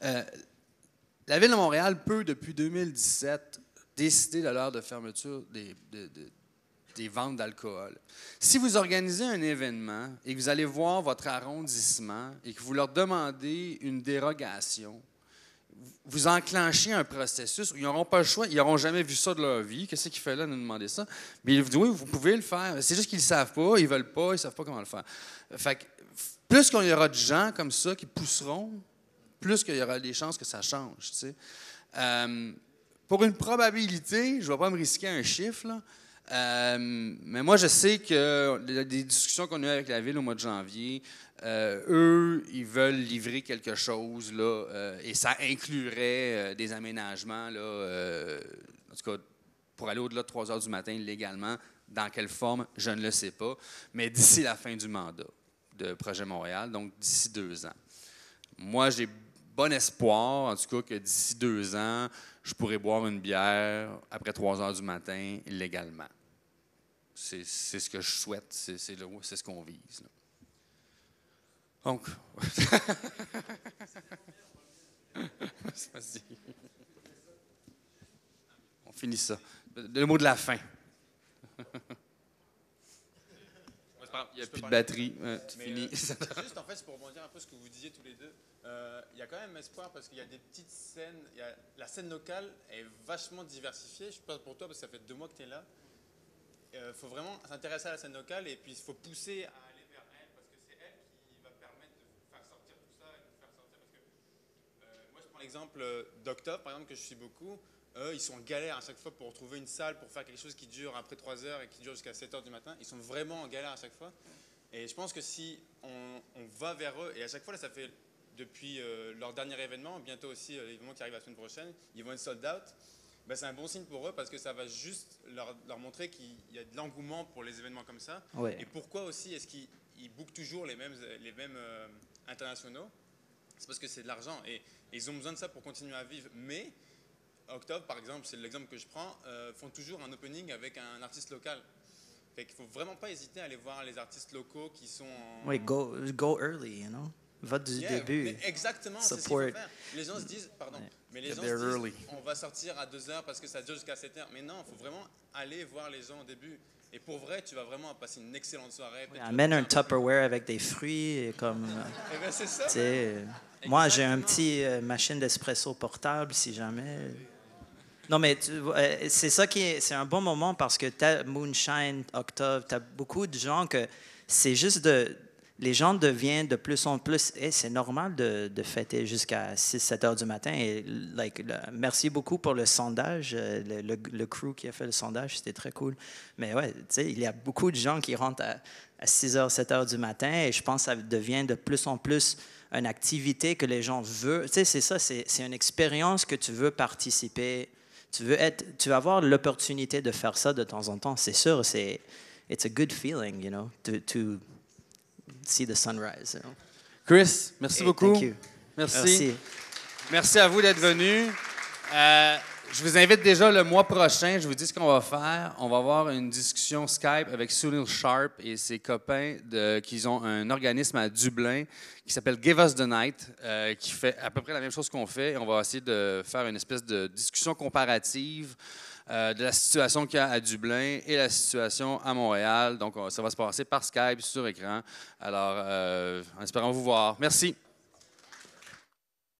la Ville de Montréal peut, depuis 2017, décider de l'heure de fermeture des ventes d'alcool. Si vous organisez un événement et que vous allez voir votre arrondissement et que vous leur demandez une dérogation, vous enclenchez un processus où ils n'auront pas le choix, ils n'auront jamais vu ça de leur vie. Qu'est-ce qu'il fait là de nous demander ça? Mais ils vous disent, oui, vous pouvez le faire. C'est juste qu'ils ne savent pas, ils ne veulent pas, ils ne savent pas comment le faire. Fait que, plus qu'il y aura de gens comme ça qui pousseront, plus qu'il y aura des chances que ça change. Tu sais. Pour une probabilité, je ne vais pas me risquer un chiffre, là, mais moi, je sais que des discussions qu'on a eues avec la Ville au mois de janvier, eux, ils veulent livrer quelque chose, là, et ça inclurait des aménagements, là, en tout cas, pour aller au-delà de 3 heures du matin légalement. Dans quelle forme, je ne le sais pas, mais d'ici la fin du mandat de Projet Montréal, donc d'ici 2 ans. Moi, j'ai bon espoir, en tout cas, que d'ici 2 ans, je pourrais boire une bière après 3 heures du matin légalement. C'est ce que je souhaite, c'est ce qu'on vise. Là. Donc, vas-y. On finit ça. Le mot de la fin. Il n'y a plus de batterie. Tu finis. Juste, en fait, c'est pour rebondir un peu ce que vous disiez tous les deux. Il y a quand même espoir parce qu'il y a des petites scènes. La scène locale est vachement diversifiée. Je parle pour toi parce que ça fait 2 mois que tu es là. Il faut vraiment s'intéresser à la scène locale et puis il faut pousser à aller vers elle parce que c'est elle qui va permettre de faire sortir tout ça et de faire sortir. Parce que moi, je prends l'exemple d'Octobre, par exemple, que je suis beaucoup. Eux, ils sont en galère à chaque fois pour trouver une salle, pour faire quelque chose qui dure après 3 heures et qui dure jusqu'à 7 heures du matin. Ils sont vraiment en galère à chaque fois. Et je pense que si on va vers eux, et à chaque fois, là, ça fait depuis leur dernier événement, bientôt aussi l'événement qui arrive la semaine prochaine, ils vont être sold out. Ben, c'est un bon signe pour eux parce que ça va juste leur montrer qu'il y a de l'engouement pour les événements comme ça. Ouais. Et pourquoi aussi est-ce qu'ils bookent toujours les mêmes internationaux? C'est parce que c'est de l'argent et ils ont besoin de ça pour continuer à vivre. Mais Octobre, par exemple, c'est l'exemple que je prends, font toujours un opening avec un artiste local. Fait qu'il ne faut vraiment pas hésiter à aller voir les artistes locaux qui sont en... Oui, go early, you know. Va du début. Mais exactement, c'est ce qu'il Support. faut faire. Les gens se disent, pardon, mais les Get gens there se disent, early. on va sortir à 2 heures parce que ça dure jusqu'à 7 heures. Mais non, il faut vraiment aller voir les gens au début. Et pour vrai, tu vas vraiment passer une excellente soirée. Oui, amène un Tupperware avec des fruits et comme... Eh ben, c'est ça. tu sais, moi, j'ai un petit machine d'espresso portable, si jamais. Non, mais c'est ça c'est un bon moment parce que tu as Moonshine, Octobre, tu as beaucoup de gens que c'est juste les gens deviennent de plus en plus, c'est normal de fêter jusqu'à 6-7 heures du matin. Et merci beaucoup pour le sondage, le crew qui a fait le sondage, c'était très cool. Mais ouais, tu sais, il y a beaucoup de gens qui rentrent à 6 heures, 7 heures du matin et je pense que ça devient de plus en plus une activité que les gens veulent. Tu sais, c'est ça, c'est une expérience que tu veux participer. Tu vas avoir l'opportunité de faire ça de temps en temps. C'est sûr, it's a good feeling, you know, to see the sunrise. You know? Chris, merci beaucoup. Thank you. Merci. Merci à vous d'être venus. Je vous invite déjà le mois prochain, je vous dis ce qu'on va faire. On va avoir une discussion Skype avec Sunil Sharp et ses copains qui ont un organisme à Dublin qui s'appelle Give Us the Night, qui fait à peu près la même chose qu'on fait. On va essayer de faire une espèce de discussion comparative de la situation qu'il y a à Dublin et la situation à Montréal. Donc, ça va se passer par Skype, sur écran. Alors, en espérant vous voir. Merci.